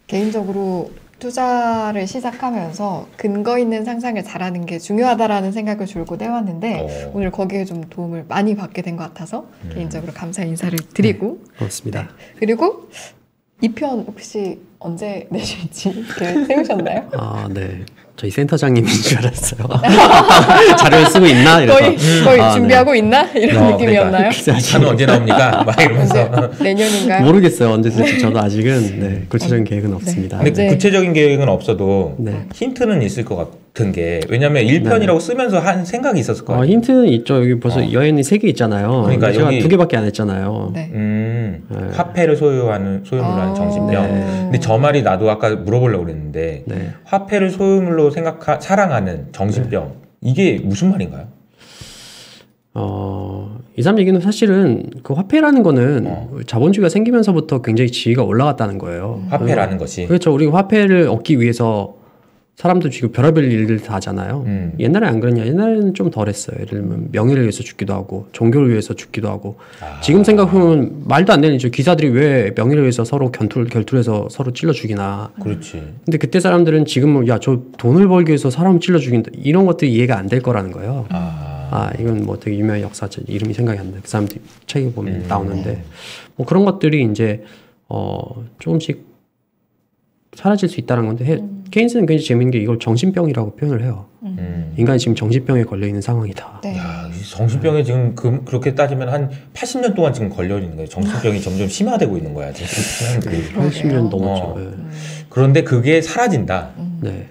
개인적으로 투자를 시작하면서 근거 있는 상상을 잘하는 게 중요하다라는 생각을 줄곧 해왔는데 오늘 거기에 좀 도움을 많이 받게 된 것 같아서 개인적으로 감사 인사를 드리고 고맙습니다. 네. 그리고 2편 혹시 언제 내실지 계획 세우셨나요? 네. 저희 센터장님인 줄 알았어요. 자료를 쓰고 있나? 이래서. 거의 준비하고 있나? 이런 느낌이었나요? 그러니까, 차는 언제 나옵니까? 막 이러면서. 내년인가요? 모르겠어요. 언제 될지 저도 아직은 구체적인 계획은 없습니다. 근데 구체적인 계획은 없어도 힌트는 있을 것 같은 게 왜냐면 1편이라고 쓰면서 한 생각이 있었을 거예요. 힌트는 있죠. 여기 벌써 여행이 3개 있잖아요. 그러니까 제가 여기 2개밖에 안 했잖아요. 네. 화폐를 소유물로 하는 정신병. 근데 저 말이 나도 아까 물어보려고 그랬는데 화폐를 소유물로 사랑하는 정신병 이게 무슨 말인가요? 이 사람 얘기는 사실은 그 화폐라는 거는 자본주의가 생기면서부터 굉장히 지위가 올라갔다는 거예요. 화폐라는 것이. 그렇죠. 우리가 화폐를 얻기 위해서 사람도 지금 별의별 일들 다 하잖아요. 옛날에 안 그랬냐? 옛날에는 좀 덜했어요. 예를 들면 명예를 위해서 죽기도 하고 종교를 위해서 죽기도 하고 지금 생각해보면 말도 안 되는 일이죠. 기사들이 왜 명예를 위해서 서로 결투해서 서로 찔러 죽이나. 그렇지. 근데 그때 사람들은 지금은 야, 저 돈을 벌기 위해서 사람 찔러 죽인다. 이런 것들이 이해가 안 될 거라는 거예요. 이건 뭐 되게 유명한 역사적 이름이 생각이 안 나요. 그 사람들 책에 보면 나오는데 뭐 그런 것들이 이제 조금씩 사라질 수 있다는 건데 케인스는 굉장히 재밌는 게 이걸 정신병이라고 표현을 해요. 인간이 지금 정신병에 걸려 있는 상황이다. 네. 야, 정신병에 지금 그렇게 따지면 한 80년 동안 지금 걸려 있는 거예요. 정신병이 점점 심화되고 있는 거야. 지금 80년 넘었죠. 그런데 그게 사라진다. 네.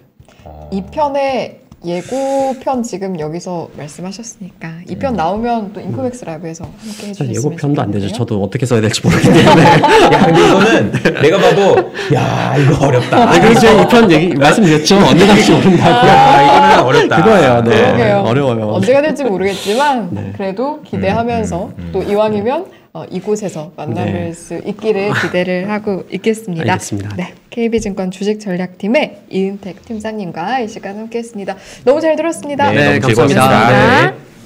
2편의 예고편 지금 여기서 말씀하셨으니까 2편 나오면 또 인코맥스 라이브에서 함께 해주셨으면 예고편도 안 되죠. 저도 어떻게 써야 될지 모르기 때문에. 야, 근데 이거는 내가 봐도 야, 이거 어렵다. 그래서 2편 얘기 말씀드렸죠. 언제 될지 모른다고. 이거는 어렵다. 그거예요. 네. 어려워요. 언제가 될지 모르겠지만 그래도 기대하면서 또 이왕이면 이곳에서 만날 수 있기를 기대를 하고 있겠습니다. 알겠습니다. 네, KB증권 주식전략팀의 이은택 팀장님과 이 시간 함께했습니다. 너무 잘 들었습니다. 네, 감사합니다. 즐거웠습니다.